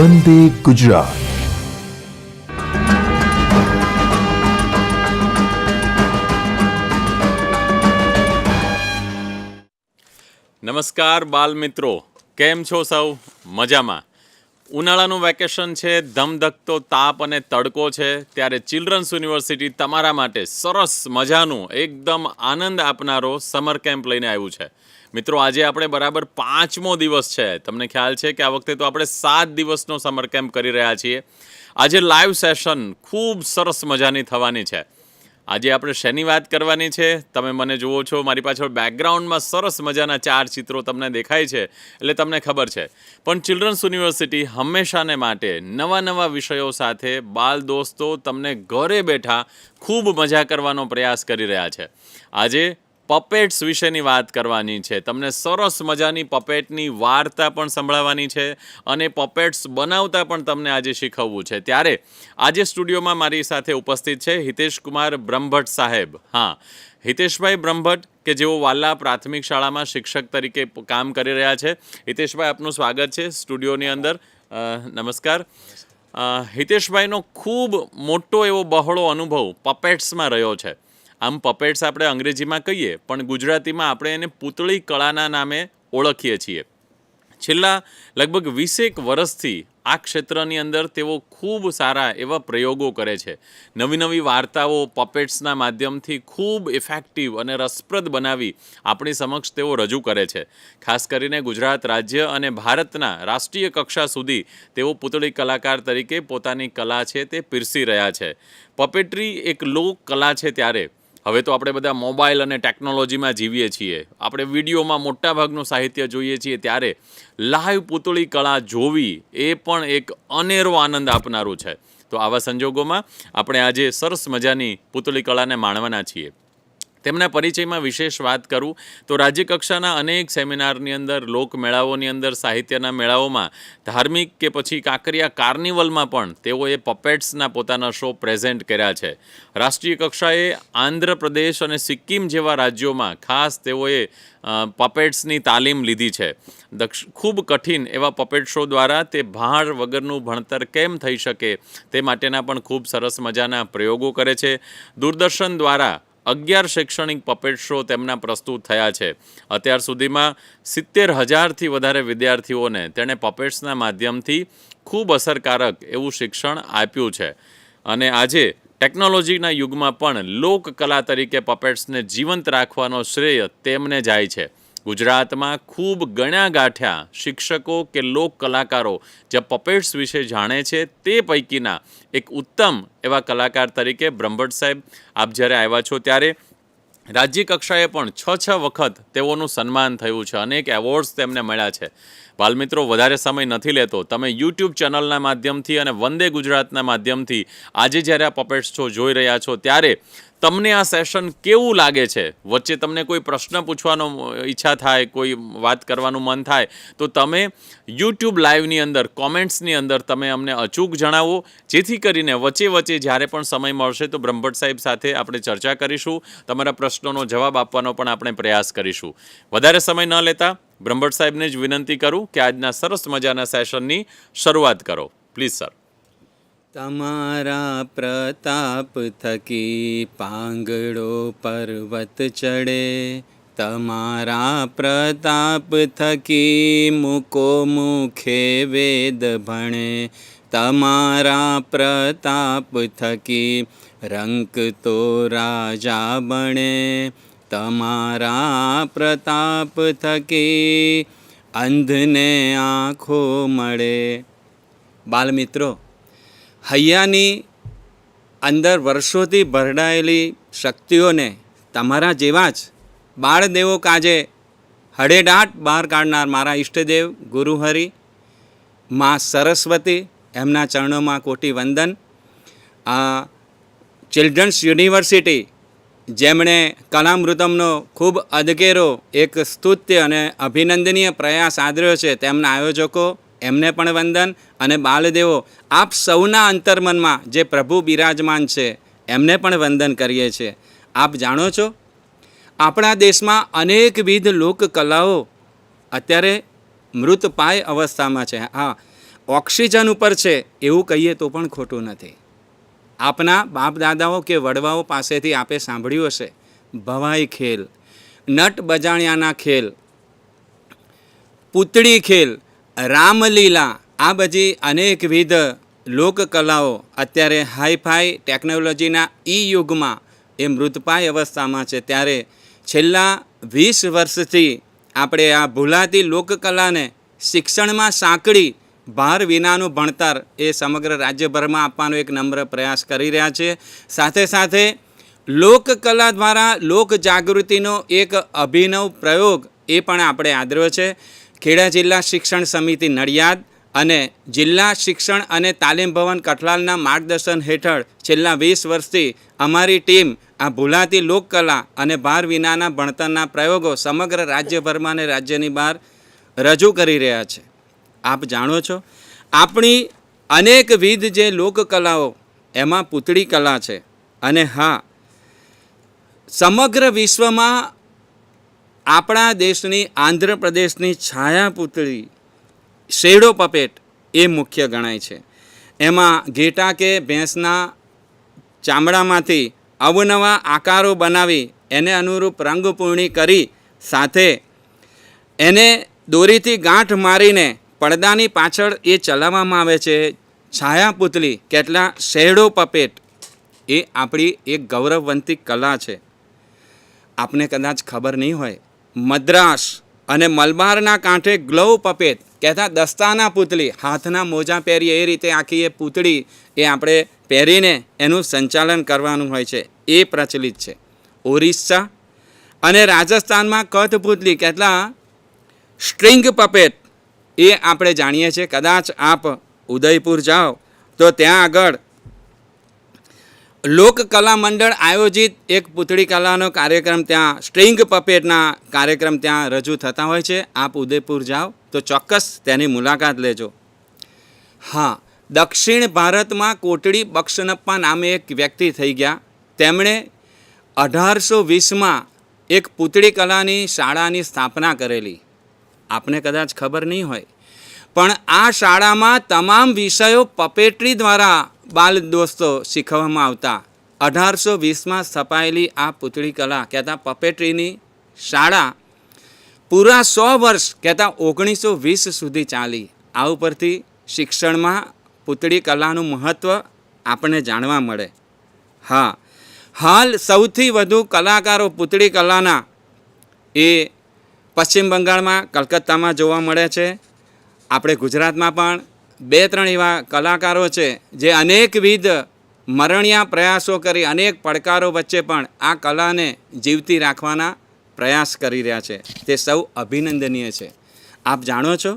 વંદે ગુજરાત. નમસ્કાર બાલ મિત્રો, કેમ છો સૌ? મજામાં? ઉનાળાનું વેકેશન છે, ધમધકતો તાપ અને તડકો છે, ત્યારે ચિલ્ડ્રન્સ યુનિવર્સિટી તમારા માટે સરસ મજાનું એકદમ આનંદ આપનારો સમર કેમ્પ લઈને આવ્યું છે. મિત્રો, આજે આપણે બરાબર 5મો દિવસ છે. તમને ખ્યાલ છે કે આ વખતે તો આપણે 7 દિવસનો સમર કેમ્પ કરી રહ્યા છીએ. આજે લાઈવ સેશન ખૂબ સરસ મજાની થવાની છે. આજે આપણે શેની વાત કરવાની છે? તમે મને જુઓ છો, મારી પાછળ બેકગ્રાઉન્ડમાં સરસ મજાના 4 ચિત્રો તમને દેખાય છે, એટલે તમને ખબર છે. પણ ચિલ્ડ્રન્સ યુનિવર્સિટી હંમેશાને માટે નવા વિષયો સાથે બાલ દોસ્તો તમને ઘરે બેઠા ખૂબ મજા કરવાનો પ્રયાસ કરી રહ્યા છે. આજે પપેટ્સ વિશેની વાત કરવાની છે. તમને સરસ મજાની પપેટની વાર્તા પણ સંભળાવવાની છે અને પપેટ્સ બનાવતા પણ તમને આજે શીખવવું છે. ત્યારે આજે સ્ટુડિયોમાં મારી સાથે ઉપસ્થિત છે હિતેશ કુમાર બ્રહ્મભટ્ટ સાહેબ. હા, હિતેશભાઈ બ્રહ્મભટ્ટ કે જેઓ વાલા પ્રાથમિક શાળામાં શિક્ષક તરીકે કામ કરી રહ્યા છે. હિતેશભાઈ, આપનું સ્વાગત છે સ્ટુડિયોની અંદર. નમસ્કાર. હિતેશભાઈનો ખૂબ મોટો એવો બહોળો અનુભવ પપેટ્સમાં રહ્યો છે. આમ પપેટ્સ આપણે અંગ્રેજીમાં કહીએ, પણ ગુજરાતીમાં આપણે એને પૂતળી કળાના નામે ઓળખીએ છીએ. છેલ્લા લગભગ 20 વર્ષથી આ ક્ષેત્રની અંદર તેઓ ખૂબ સારા એવા પ્રયોગો કરે છે. નવી વાર્તાઓ પપેટ્સના માધ્યમથી ખૂબ ઇફેક્ટિવ અને રસપ્રદ બનાવી આપણી સમક્ષ તેઓ રજૂ કરે છે. ખાસ કરીને ગુજરાત રાજ્ય અને ભારતના રાષ્ટ્રીય કક્ષા સુધી તેઓ પૂતળી કલાકાર તરીકે પોતાની કલા છે તે પીરસી રહ્યા છે. પપેટ્રી એક લોક કલા છે. ત્યારે હવે તો આપણે બધા મોબાઈલ અને ટેકનોલોજીમાં જીવીએ છીએ. આપણે વિડીયોમાં મોટાભાગનું સાહિત્ય જોઈએ છીએ, ત્યારે લાઈવ પૂતળી કળા જોવી એ પણ એક અનેરો આનંદ આપનારું છે. તો આવા સંજોગોમાં આપણે આજે સરસ મજાની પૂતળી કળાને માણવાના છીએ. તેમના પરિચયમાં વિશેષ વાત કરું તો રાજ્યકક્ષાના અનેક સેમિનારની અંદર, લોકમેળાઓની અંદર, સાહિત્યના મેળાઓમાં, ધાર્મિક કે પછી કાંકરિયા કાર્નિવલમાં પણ તેઓએ પપેટ્સના પોતાના શો પ્રેઝન્ટ કર્યા છે. રાષ્ટ્રીય કક્ષાએ આંધ્રપ્રદેશ અને સિક્કિમ જેવા રાજ્યોમાં ખાસ તેઓએ પપેટ્સની તાલીમ લીધી છે. ખૂબ કઠિન એવા પપેટ શો દ્વારા તે ભાર વગરનું ભણતર કેમ થઈ શકે તે માટેના પણ ખૂબ સરસ મજાના પ્રયોગો કરે છે. દૂરદર્શન દ્વારા 11 શૈક્ષણિક પપેટ શો તેમના પ્રસ્તુત થયા છે. અત્યાર સુધીમાં 70,000થી વધારે વિદ્યાર્થીઓને તેણે પપેટ્સના માધ્યમથી ખૂબ અસરકારક એવું શિક્ષણ આપ્યું છે. અને આજે ટેકનોલોજીના યુગમાં પણ લોકકલા તરીકે પપેટ્સને જીવંત રાખવાનો શ્રેય તેમને જાય છે. ગુજરાતમાં ખૂબ ગણ્યા ગાંઠ્યા શિક્ષકો કે લોક કલાકારો જે પપેટ્સ વિશે જાણે છે તે પૈકીના એક ઉત્તમ એવા કલાકાર તરીકે બ્રહ્મભટ્ટ સાહેબ આપ જ્યારે આવ્યા છો, ત્યારે રાજ્ય કક્ષાએ પણ 6 વખત તેઓનું સન્માન થયું છે. અનેક એવોર્ડ્સ તેમને મળ્યા છે. બાલમિત્રો, વધારે સમય નથી લેતો. તમે યુટ્યુબ ચેનલના માધ્યમથી અને વંદે ગુજરાતના માધ્યમથી આજે જ્યારે આ પપેટ શો જોઈ રહ્યા છો, ત્યારે તમને આ સેશન કેવું લાગે છે? વચ્ચે તમને કોઈ પ્રશ્ન પૂછવાનો ઈચ્છા થાય, કોઈ વાત કરવાનું મન થાય, તો તમે યુટ્યુબ લાઈવની અંદર કોમેન્ટ્સની અંદર તમે અમને અચૂક જણાવો, જેથી કરીને વચ્ચે જ્યારે પણ સમય મળશે તો બ્રહ્મભટ્ટ સાહેબ સાથે આપણે ચર્ચા કરીશું. તમારા પ્રશ્નોનો જવાબ આપવાનો પણ આપણે પ્રયાસ કરીશું. વધારે સમય ન લેતા બ્રહ્મભટ્ટ સાહેબને જ વિનંતી કરું કે આજના સરસ મજાના સેશનની શરૂઆત કરો. Please sir. તમારા પ્રતાપ થકી પાંગડો પર્વત ચડે, તમારા પ્રતાપ થકી મૂકો મુખે વેદ ભણે, તમારા પ્રતાપ થકી રંક તો રાજા બને, તમારા પ્રતાપ થકી અંધને આંખો મળે. બાલમિત્રો, હૈયાની અંદર વર્ષોથી ભરડાયેલી શક્તિઓને તમારા જેવા જ બાળદેવો કાજે હડેડાટ બહાર કાઢનાર મારા ઈષ્ટદેવ ગુરુહરિ, મા સરસ્વતી, એમના ચરણોમાં કોટી વંદન. ચિલ્ડ્રન્સ યુનિવર્સિટી જેમણે કલામૃતમનો ખૂબ અદકેરો એક સ્તુત્ય અને અભિનંદનીય પ્રયાસ આદર્યો છે, તેમના આયોજકો એમને પણ વંદન. અને બાલદેવો, આપ સૌના અંતર્મનમાં જે પ્રભુ બિરાજમાન છે એમને પણ વંદન કરીએ છીએ. આપ જાણો છો, આપણા દેશમાં અનેકવિધ લોકકલાઓ અત્યારે મૃતપાય અવસ્થામાં છે. હા, ઓક્સિજન ઉપર છે એવું કહીએ તો પણ ખોટું નથી. આપના બાપ દાદાઓ કે વડવાઓ પાસેથી આપે સાંભળ્યું હશે ભવાઈ ખેલ, નટ બજાણિયાના ખેલ, પૂતળી ખેલ, રામલીલા, આ બધી અનેકવિધ લોકકલાઓ અત્યારે હાઈફાઈ ટેકનોલોજીના યુગમાં એ મૃતપાય અવસ્થામાં છે. ત્યારે છેલ્લા 20 વર્ષથી આપણે આ ભૂલાતી લોકકલાને શિક્ષણમાં સાંકળી ભાર વિનાનું ભણતર એ સમગ્ર રાજ્યભરમાં આપવાનો એક નમ્ર પ્રયાસ કરી રહ્યા છે. સાથે સાથે લોકકલા દ્વારા લોક જાગૃતિનો એક અભિનવ પ્રયોગ એ પણ આપણે આદર્યો છે. ખેડા જિલ્લા શિક્ષણ સમિતિ નડિયાદ અને જિલ્લા શિક્ષણ અને તાલીમ ભવન કઠલાલના માર્ગદર્શન હેઠળ છેલ્લા 20 વર્ષથી અમારી ટીમ આ ભૂલાતી લોકકલા અને ભાર વિનાના ભણતરના પ્રયોગો સમગ્ર રાજ્યભરમાં અને રાજ્યની બહાર રજૂ કરી રહ્યા છે. આપ જાણો છો આપણી અનેકવિધ જે લોકકલાઓ એમાં પૂતળી કલા છે. અને હા, સમગ્ર વિશ્વમાં આપણા દેશની આંધ્રપ્રદેશની છાયા પૂતળી શેડો પપેટ એ મુખ્ય ગણાય છે. એમાં ઘેટા કે ભેંસના ચામડામાંથી અવનવા આકારો બનાવી એને અનુરૂપ રંગપૂર્ણી કરી સાથે એને દોરીથી ગાંઠ મારીને પડદાની પાછળ એ ચલાવવામાં આવે છે. છાયા પૂતળી કેટલા શેડો પપેટ એ આપણી એક ગૌરવવંતી કલા છે. આપને કદાચ ખબર નહીં હોય, મદ્રાસ અને મલબારના કાંઠે ગ્લવ પપેટ કહેતા દસ્તાના પૂતળી, હાથના મોજા પહેરીએ એ રીતે આખી એ પૂતળી એ આપણે પહેરીને એનું સંચાલન કરવાનું હોય છે, એ પ્રચલિત છે. ઓરિસ્સા અને રાજસ્થાનમાં કઠપૂતળી કેટલા સ્ટ્રિંગ પપેટ એ આપણે જાણીએ છીએ. કદાચ આપ ઉદયપુર જાઓ તો ત્યાં આગળ લોકકલા મંડળ આયોજિત એક પૂતળી કલાનો કાર્યક્રમ, ત્યાં સ્ટ્રિંગ પપેટના કાર્યક્રમ ત્યાં રજૂ થતા હોય છે. આપ ઉદયપુર જાઓ તો ચોક્કસ તેની મુલાકાત લેજો. હા, દક્ષિણ ભારતમાં કોટડી બક્ષનપ્પા નામે એક વ્યક્તિ થઈ ગયા. તેમણે 1820માં એક પૂતળી કલાની શાળાની સ્થાપના કરેલી. આપને કદાચ ખબર નહીં હોય, પણ આ શાળામાં તમામ વિષયો પપેટરી દ્વારા બાલ દોસ્તો શીખવવામાં આવતા. 1820માં સ્થપાયેલી આ પૂતળી કલા કહેતા પપેટરીની શાળા પૂરા 100 વર્ષ કહેતા 1920 સુધી ચાલી. આ ઉપરથી શિક્ષણમાં પૂતળી કલાનું મહત્ત્વ આપણને જાણવા મળે. હા, હાલ સૌથી વધુ કલાકારો પૂતળી કલાના એ પશ્ચિમ બંગાળમાં કલકત્તામાં જોવા મળે છે. આપણે ગુજરાતમાં પણ 2-3 એવા કલાકારો છે જે અનેકવિધ મરણિયા પ્રયાસો કરી અનેક પડકારો વચ્ચે પણ આ કલાને જીવતી રાખવાના પ્રયાસ કરી રહ્યા છે. તે સૌ અભિનંદનીય છે. આપ જાણો છો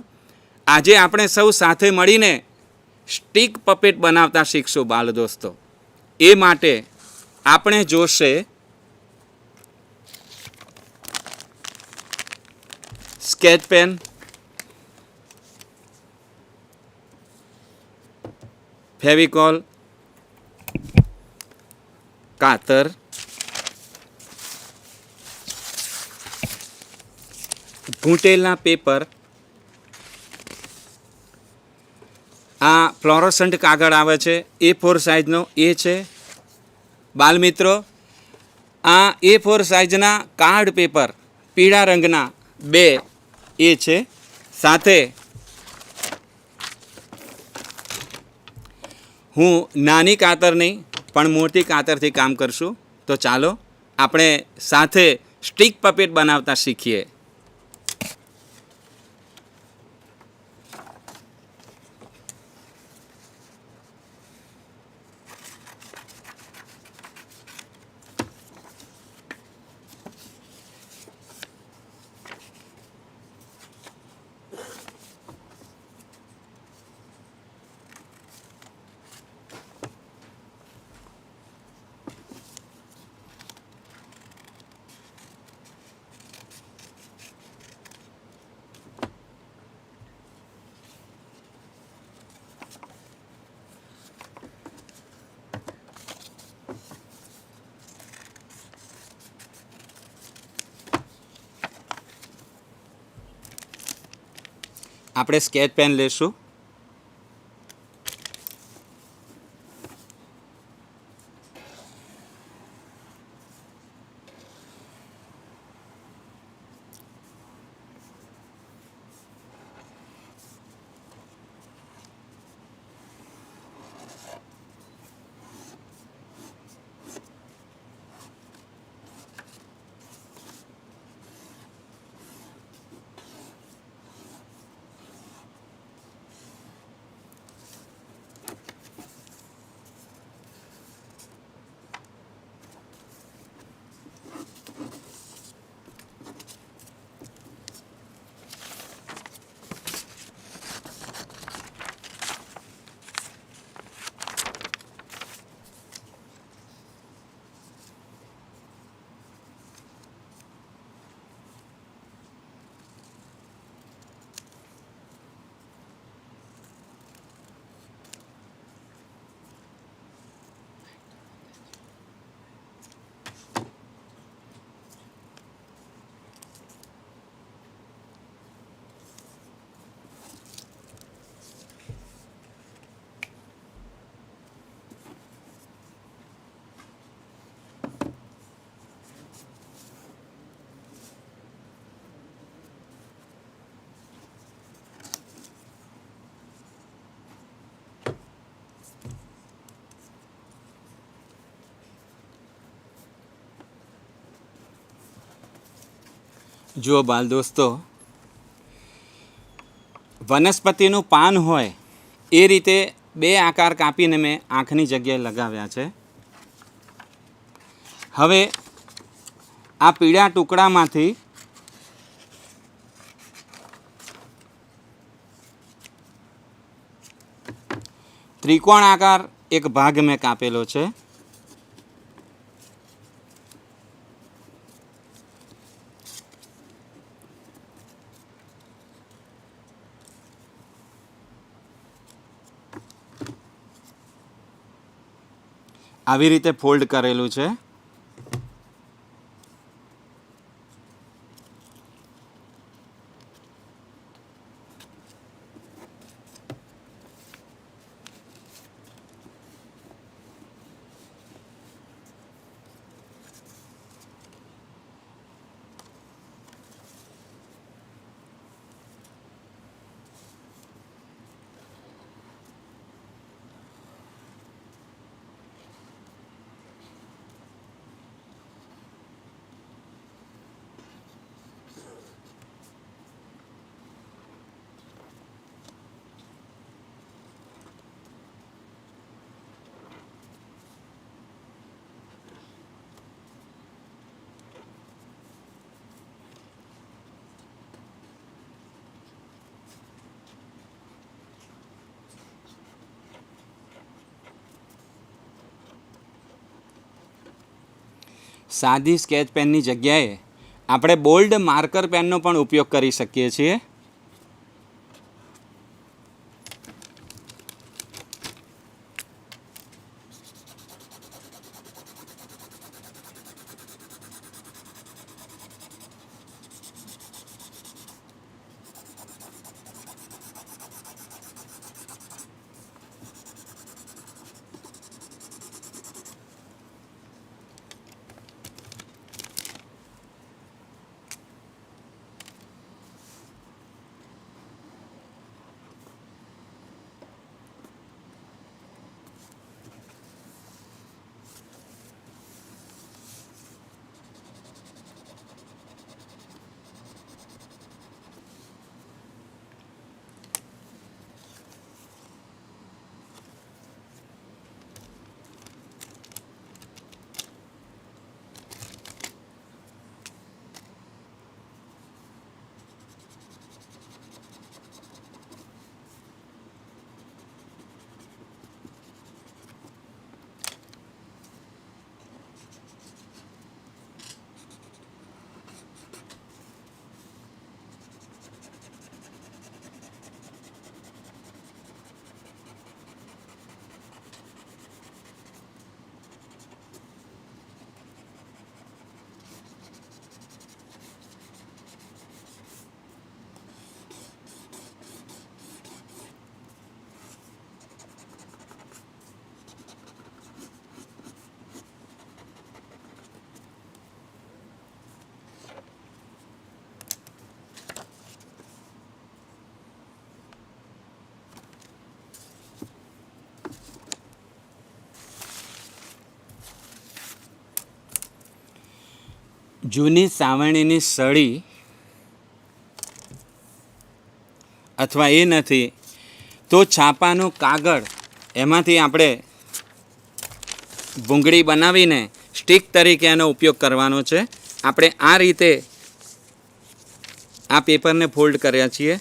આજે આપણે સૌ સાથે મળીને સ્ટીક પપેટ બનાવતા શીખશું બાલ દોસ્તો. એ માટે આપણે જોશે સ્કેચ પેન, ફેવિકોલ, કાતર, ઘૂંટેલા પેપર, આ ફ્લોરોસન્ટ કાગળ આવે છે A4 સાઇઝનો એ છે. બાલમિત્રો, આ A4 સાઇઝના કાર્ડ પેપર પીળા રંગના 2 એ છે. સાથે હું નાની કાતર નહીં પણ મોટી કાતરથી કામ કરશું. તો ચાલો આપણે સાથે સ્ટીક પપેટ બનાવતા શીખીએ. આપણે સ્કેચ પેન લેશું. જુઓ બાલ દોસ્તો, વનસ્પતિનું પાન હોય એ રીતે બે આકાર કાપીને મેં આંખની જગ્યાએ લગાવ્યા છે. હવે આ પીળા ટુકડામાંથી ત્રિકોણ આકાર એક ભાગ મેં કાપેલો છે. આવી રીતે ફોલ્ડ કરેલું છે. સાદી સ્કેચ પેનની જગ્યાએ આપણે બોલ્ડ માર્કર પેનનો પણ ઉપયોગ કરી શકીએ છીએ. જૂની સાવરણીની સળી અથવા એ નથી તો છાપાનું કાગળ, એમાંથી આપણે ભૂંગળી બનાવીને સ્ટીક તરીકે એનો ઉપયોગ કરવાનો છે. આપણે આ રીતે આ પેપરને ફોલ્ડ કર્યા છીએ.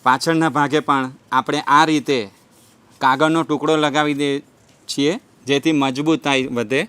પાછળના ભાગે પણ આપણે આ રીતે કાગળનો ટુકડો લગાવી દઈએ છીએ જેથી મજબૂતાઈ વધે.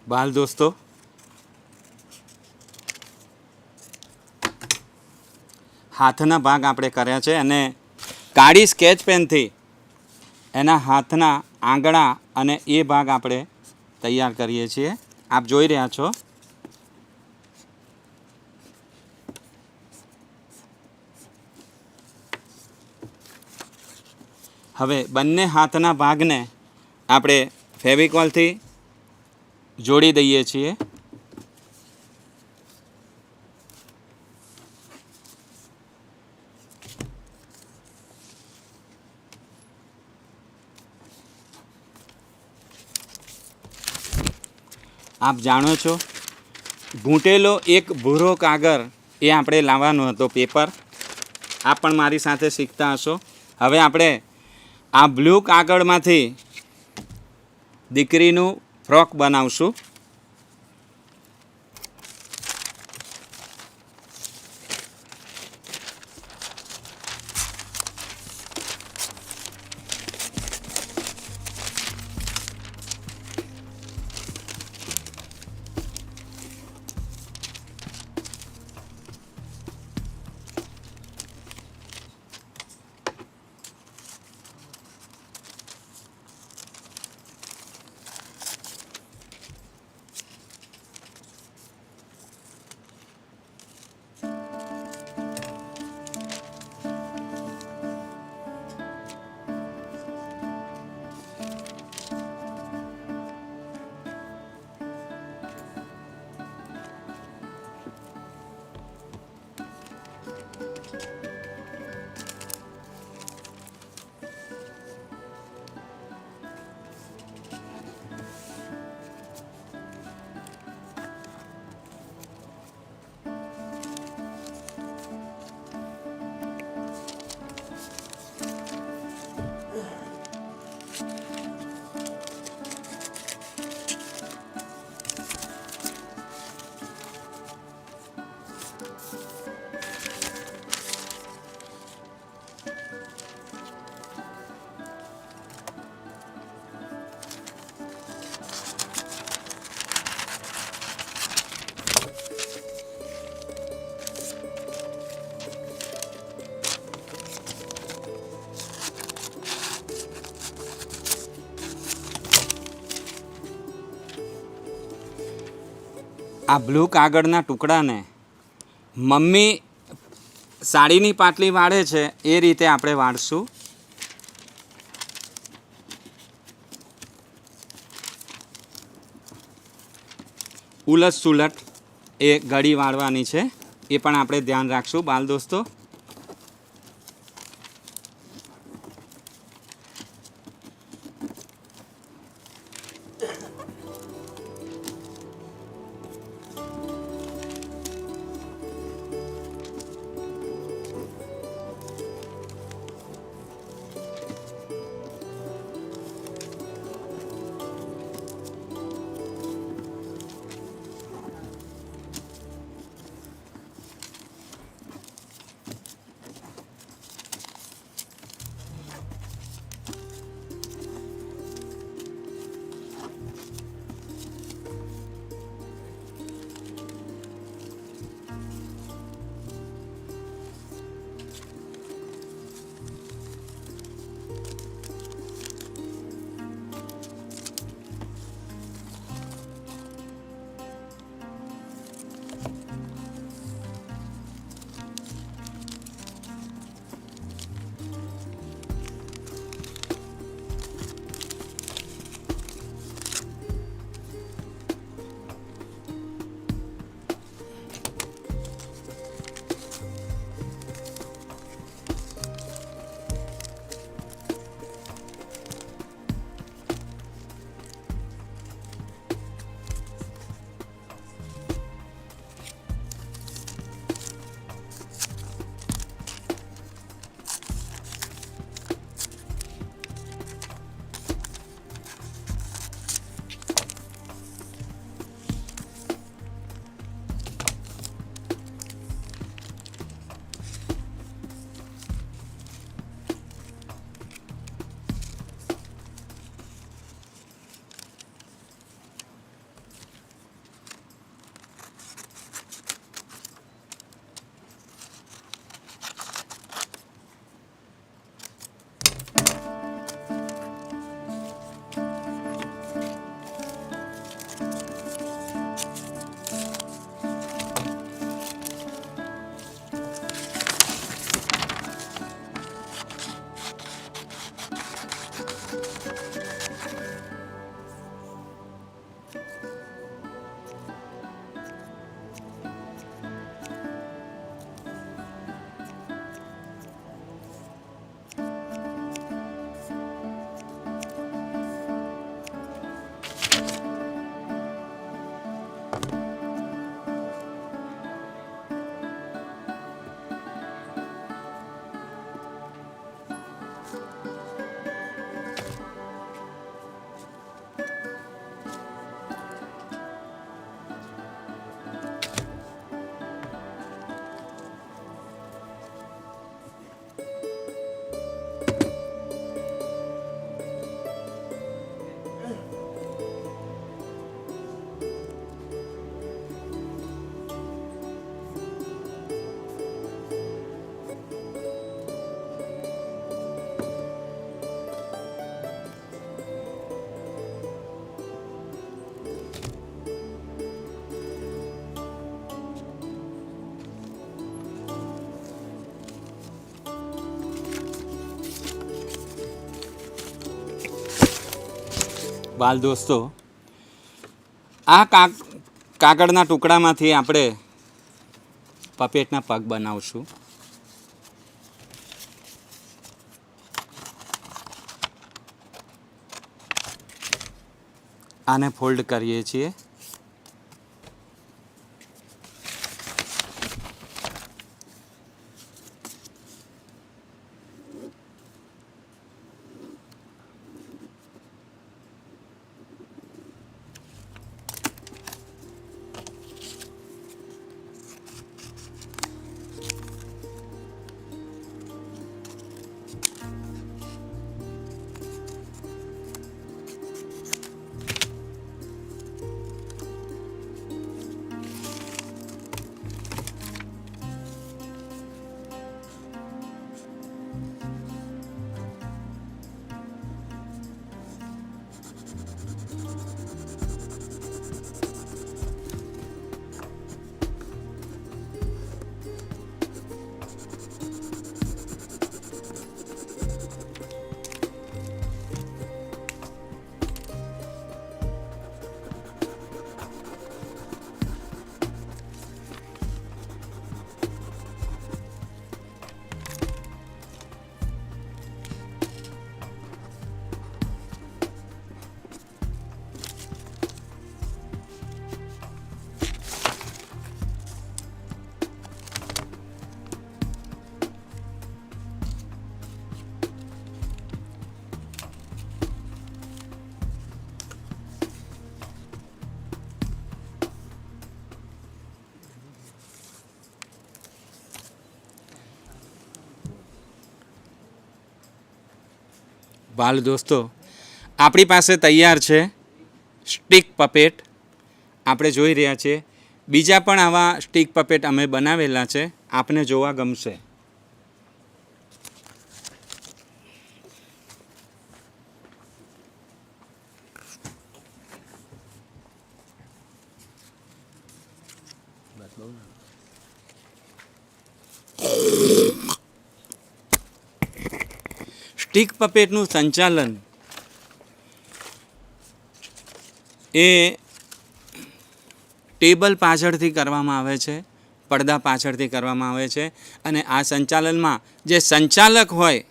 બાલ દોસ્તો, હાથના ભાગ આપણે કર્યા છે અને કાળી સ્કેચ પેનથી એના હાથના આંગળા અને એ ભાગ આપણે તૈયાર કરીએ છીએ. આપ જોઈ રહ્યા છો. હવે બંને હાથના ભાગને આપણે ફેવિકોલથી જોડી દઈએ છીએ. આપ જાણો છો, ઘૂંટેલો એક ભૂરો કાગળ એ આપણે લાવવાનો હતો, પેપર. આપ પણ મારી સાથે શીખતા હશો. હવે આપણે આ બ્લુ કાગળમાંથી દીકરીનું ફ્રોક બનાવશું. આ બ્લુ કાગળના ટુકડાને મમ્મી સાડીની પાટલી વાળે છે એ રીતે આપણે વાળશું. ઉલટ સુલટ એ ગળી વાળવાની છે, એ પણ આપણે ધ્યાન રાખશું બાલ દોસ્તો. બાલ દોસ્તો, આ કાગળના ટુકડામાંથી આપણે પપેટના પગ બનાવશું. આને ફોલ્ડ કરીએ છીએ. બાલ દોસ્તો, આપણી પાસે તૈયાર છે સ્ટીક પપેટ. આપણે જોઈ રહ્યા છીએ બીજા પણ આવા સ્ટીક પપેટ અમે બનાવેલા છે, આપને જોવા ગમશે. સ્ટીક પપેટનું સંચાલન એ ટેબલ પાછળથી કરવામાં આવે છે, પડદા પાછળથી કરવામાં આવે છે, અને આ સંચાલનમાં જે સંચાલક હોય,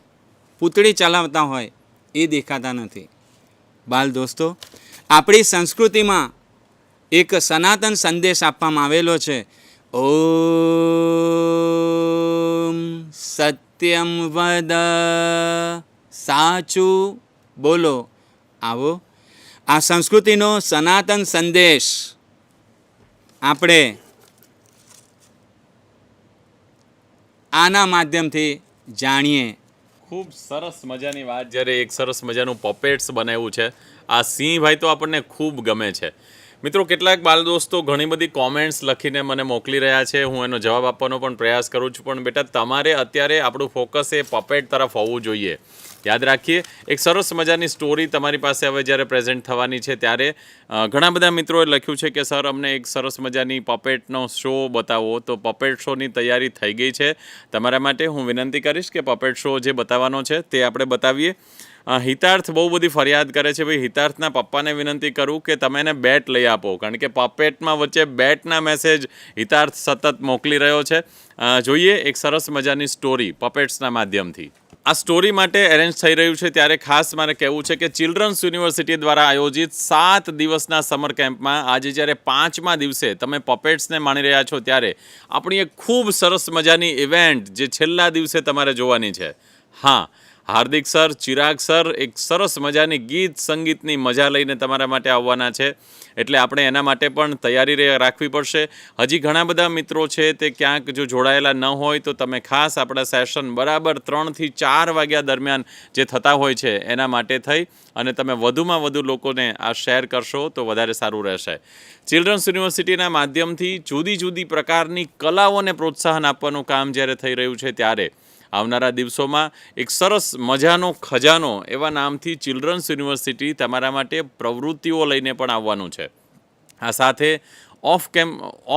પૂતળી ચલાવતા હોય એ દેખાતા નથી. બાલ દોસ્તો, આપણી સંસ્કૃતિમાં એક સનાતન સંદેશ આપવામાં આવેલો છે. ઓમ સત્યમ વદ, સાચું બોલો. આવો આ સંસ્કૃતિનો સનાતન સંદેશ આપણે આના માધ્યમથી જાણીએ. ખૂબ સરસ મજાની વાત. જ્યારે એક સરસ મજાનું પપેટ્સ બનાવ્યું છે, આ સિંહભાઈ તો આપણને ખૂબ ગમે છે. મિત્રો, કેટલાક બાલ દોસ્તો ઘણી બધી કોમેન્ટ્સ લખીને મને મોકલી રહ્યા છે, હું એનો જવાબ આપવાનો પણ પ્રયાસ કરું છું. પણ બેટા, તમારે અત્યારે આપણું ફોકસ એ પપેટ તરફ હોવું જોઈએ. યાદ રાખીએ, એક સરસ મજાની સ્ટોરી તમારી પાસે હવે જ્યારે પ્રેઝન્ટ થવાની છે ત્યારે ઘણા બધા મિત્રોએ લખ્યું છે કે સર, અમને એક સરસ મજાની પપેટનો શો બતાવો. તો પપેટ શોની તૈયારી થઈ ગઈ છે તમારા માટે. હું વિનંતી કરીશ કે પપેટ શો જે બતાવવાનો છે તે આપણે બતાવીએ. હિતાર્થ બહુ બધી ફરિયાદ કરે છે. ભાઈ, હિતાર્થના પપ્પાને વિનંતી કરું કે તમે એને બેટ લઈ આપો, કારણ કે પપેટમાં વચ્ચે બેટના મેસેજ હિતાર્થ સતત મોકલી રહ્યો છે. જોઈએ એક સરસ મજાની સ્ટોરી પપેટ્સના માધ્યમથી. આ સ્ટોરી માટે એરેન્જ થઈ રહ્યું છે ત્યારે ખાસ મારે કહેવું છે કે ચિલ્ડ્રન્સ યુનિવર્સિટી દ્વારા આયોજિત 7 દિવસના સમર કેમ્પમાં આજે જ્યારે 5મા દિવસે તમે પપેટ્સને માણી રહ્યા છો ત્યારે આપણી એક ખૂબ સરસ મજાની ઇવેન્ટ જે છેલ્લા દિવસે તમારે જોવાની છે. હા, હાર્દિક સર, ચિરાગ સર એક સરસ મજાની ગીત સંગીતની મજા લઈને તમારા માટે આવવાના છે. એટલે આપણે એના માટે પણ તૈયારી રાખવી પડશે. હજી ઘણા બધા મિત્રો છે તે ક્યાંક જો જોડાયેલા ન હોય તો તમે ખાસ આપણા સેશન બરાબર 3 થી 4 વાગ્યા દરમિયાન જે થતા હોય છે એના માટે થઈ અને તમે વધુમાં વધુ લોકોને આ શેર કરશો તો વધારે સારું રહેશે. ચિલ્ડ્રન્સ યુનિવર્સિટીના માધ્યમથી જુદી જુદી પ્રકારની કલાઓને પ્રોત્સાહન આપવાનું કામ જ્યારે થઈ રહ્યું છે ત્યારે આવનારા દિવસોમાં એક સરસ મજાનો ખજાનો એવા નામથી ચિલ્ડ્રન્સ યુનિવર્સિટી તમારા માટે પ્રવૃત્તિઓ લઈને પણ આવવાનું છે. આ સાથે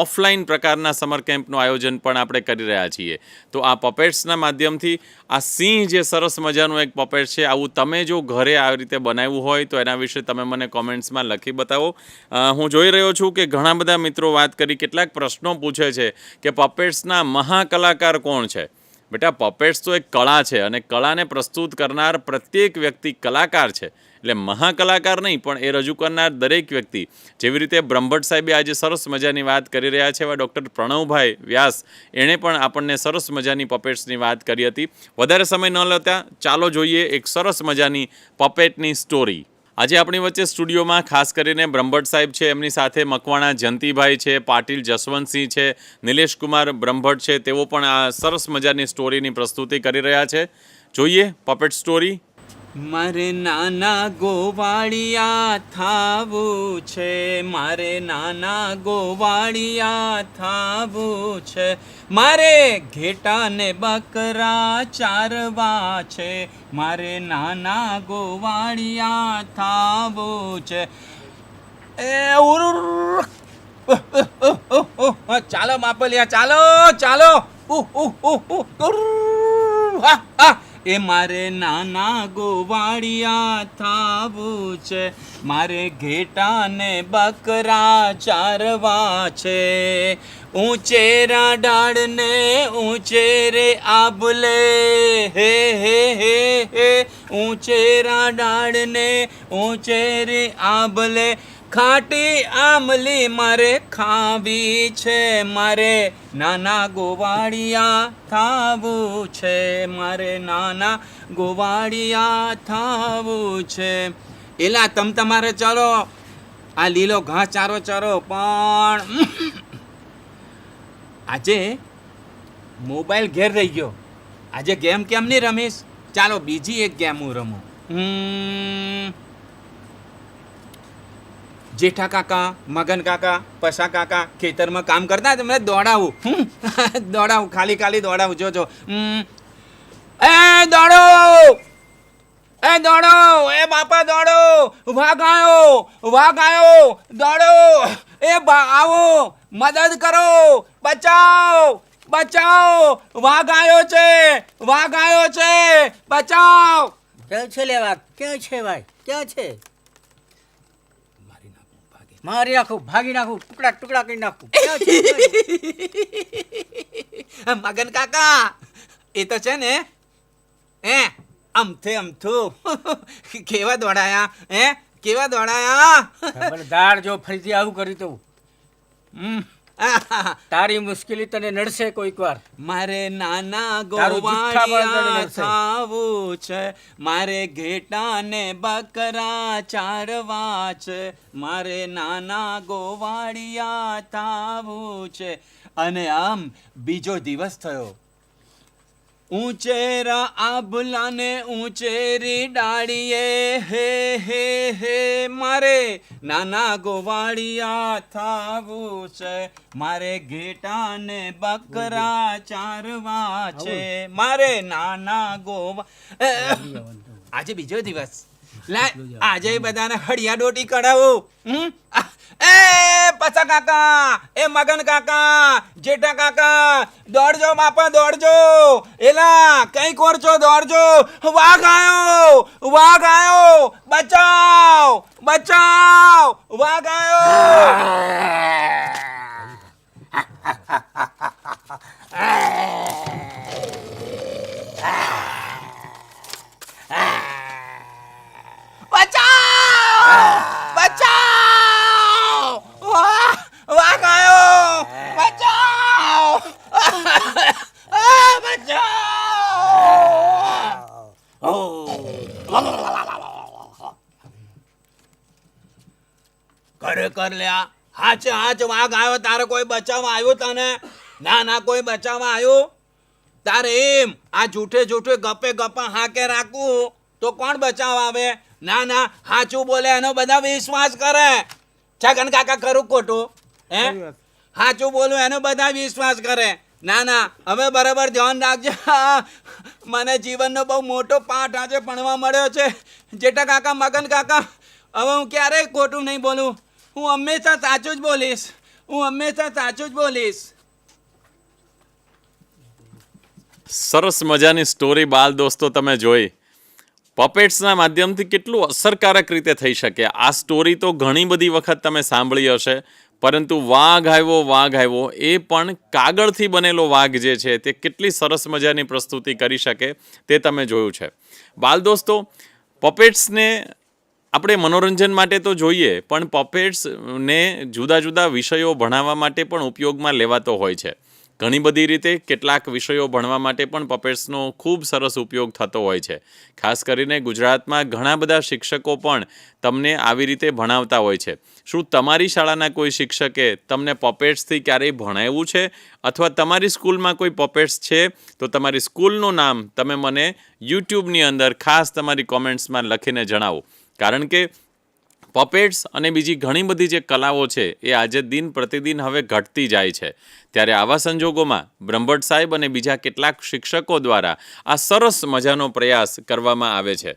ઓફલાઈન પ્રકારના સમર કેમ્પનું આયોજન પણ આપણે કરી રહ્યા છીએ. તો આ પપેટ્સના માધ્યમથી આ સિંહ જે સરસ મજાનું એક પપેટ છે, આવું તમે જો ઘરે આવી રીતે બનાવ્યું હોય તો એના વિશે તમે મને કોમેન્ટ્સમાં લખી બતાવો. હું જોઈ રહ્યો છું કે ઘણા બધા મિત્રો વાત કરી, કેટલાક પ્રશ્નો પૂછે છે કે પપેટ્સના મહાકલાકાર કોણ છે. બેટા, પપેટ્સ તો એક કળા છે અને કળાને પ્રસ્તુત કરનાર પ્રત્યેક વ્યક્તિ કલાકાર છે. એટલે મહાકલાકાર નહીં, પણ એ રજૂ કરનાર દરેક વ્યક્તિ. જેવી રીતે બ્રહ્મભટ્ટ સાહેબે આજે સરસ મજાની વાત કરી રહ્યા છે, એવા ડૉક્ટર પ્રણવભાઈ વ્યાસ એણે પણ આપણને સરસ મજાની પપેટ્સની વાત કરી હતી. વધારે સમય ન લેતા ચાલો જોઈએ એક સરસ મજાની પપેટની સ્ટોરી. આજે આપણી વચ્ચે સ્ટુડિયોમાં ખાસ કરીને બ્રહ્મભટ્ટ સાહેબ છે, એમની સાથે મકવાણા જયંતિભાઈ છે, પાટીલ જસવંતસિંહ છે, નિલેશકુમાર બ્રહ્મભટ્ટ છે, તેઓ પણ આ સરસ મજાની સ્ટોરીની પ્રસ્તુતિ કરી રહ્યા છે. જોઈએ પપેટ સ્ટોરી. મારે નાના ગોવાળિયા થાવું છે, મારે નાના ગોવાળિયા થાવું છે, મારે ઘેટા ને બકરા ચારવા છે, મારે નાના ગોવાળિયા થાવું છે. એ ચાલો માપલિયા, ચાલો ચાલો. એ મારે નાના ગોવાળિયા થાવું છે, મારે ઘેટા ને બકરા ચારવા છે, ઊંચેરા ડાળ ને ઊંચે રે આબલે, હે હે હે હે, ઊંચેરા ડાળ ને ઊંચે રે આબલે, ખાટી આમલી મારે ખાવી છે, મારે નાના ગોવાળિયા થાવું છે, મારે નાના ગોવાળિયા થાવું છે. એલા તમારે ચલો આ લીલો ઘાસ ચારો ચરો, પણ આજે મોબાઈલ ઘેર રહી ગયો. આજે ગેમ કેમ નહીં રમીશ? ચાલો બીજી એક ગેમ હું રમું. જેઠા કાકા, મગન કાકા, પસા કાકા ખેતરમાં કામ કરતા તમને દોડાવું. દોડાવું, ખાલી ખાલી દોડાવું. જોજો. એ દોડો, એ દોડો, એ બાપા દોડો, વાઘ આવ્યો, દોડો, આવો, મદદ કરો, બચાવો, વાઘ આવ્યો છે, બચાવ. ક્યાં છે લેવા? ક્યાં છે ભાઈ? ક્યાં છે? મારી નાખું, ભાગી નાખું, ટુકડા કરી નાખું. ક્યાં છે? મગન કાકા, એ તો છે ને અમથું કેવા દોડાયા. ખબરદાર જો ફરીથી આવું કર્યું તો તારી મુશ્કેલી તને નડશે કોઈક વાર. મારે નાના તારું જુઠ્ઠા બળદને ગોવાળિયા નડશે. થાવું છે, મારે ઘેટાને બકરા ચારવા છે, મારે નાના ગોવાળિયા થાવું છે. અને આમ બીજો દિવસ થયો. ઊંચેરા આભલાને ઊંચેરી ડાળીએ, હે મારે નાના ગોવાળિયા થાવું છે, મારે ઘેટાને બકરા ચારવા છે, મારે નાના આજે બીજો દિવસ. આજે બધાને હળિયા ડોટી કઢાવું. એ પસા કાકા, એ મગન કાકા, જેઠા કાકા, દોડજો બાપા, દોડજો. એલા કઈ કોર છો, દોડજો. વાઘ આવ્યો, બચાવ, વાઘ ખરેખર લ્યા, હાચ વાઘ આવ્યો. તારે કોઈ બચાવવા આવ્યું તને? ના કોઈ બચાવવા આવ્યું તારે? એમ આ જૂઠે ગપે હાકે રાખવું તો કોણ બચાવવા આવે? ના હાચું બોલે એનો બધા વિશ્વાસ કરે. છગન કાકા ખરું ખોટું? હાચું બોલું એનો બધા વિશ્વાસ કરે. ના હવે બરાબર ધ્યાન રાખજે. મને જીવનનો બહુ મોટો પાઠ આજે ભણવા મળ્યો છે. જેઠા કાકા, મગન કાકા, હવે હું ક્યારેય ખોટું નહીં બોલું. હું હંમેશા સાચું જ બોલીશ. સરસ મજાની સ્ટોરી બાલ દોસ્તો તમે જોઈ. પપેટ્સના માધ્યમથી કેટલું અસરકારક રીતે થઈ શકે. આ સ્ટોરી તો ઘણી બધી વખત તમે સાંભળી હશે, પરંતુ વાઘ આવ્યો એ પણ કાગળથી બનેલો વાઘ જે છે તે કેટલી સરસ મજાની પ્રસ્તુતિ કરી શકે તે તમે જોયું છે. બાલ દોસ્તો, પપેટ્સને આપણે મનોરંજન માટે તો જોઈએ, પણ પપેટ્સને જુદા જુદા વિષયો ભણાવવા માટે પણ ઉપયોગમાં લેવાતો હોય છે. ઘણી બધી રીતે કેટલાક વિષયો ભણવા માટે પણ પપેટ્સનો ખૂબ સરસ ઉપયોગ થતો હોય છે. ખાસ કરીને ગુજરાતમાં ઘણા બધા શિક્ષકો પણ તમને આવી રીતે ભણાવતા હોય છે. શું તમારી શાળાના કોઈ શિક્ષકે તમને પપેટ્સથી ક્યારેય ભણાવ્યું છે? અથવા તમારી સ્કૂલમાં કોઈ પપેટ્સ છે તો તમારી સ્કૂલનું નામ તમે મને યુટ્યુબની અંદર ખાસ તમારી કોમેન્ટ્સમાં લખીને જણાવો. કારણ કે પપેટ્સ અને બીજી ઘણી બધી જે કલાઓ છે એ આજે દિન પ્રતિદિન હવે ઘટતી જાય છે. ત્યારે આવા સંજોગોમાં બ્રહ્મભટ્ટ સાહેબ અને બીજા કેટલાક શિક્ષકો દ્વારા આ સરસ મજાનો પ્રયાસ કરવામાં આવે છે.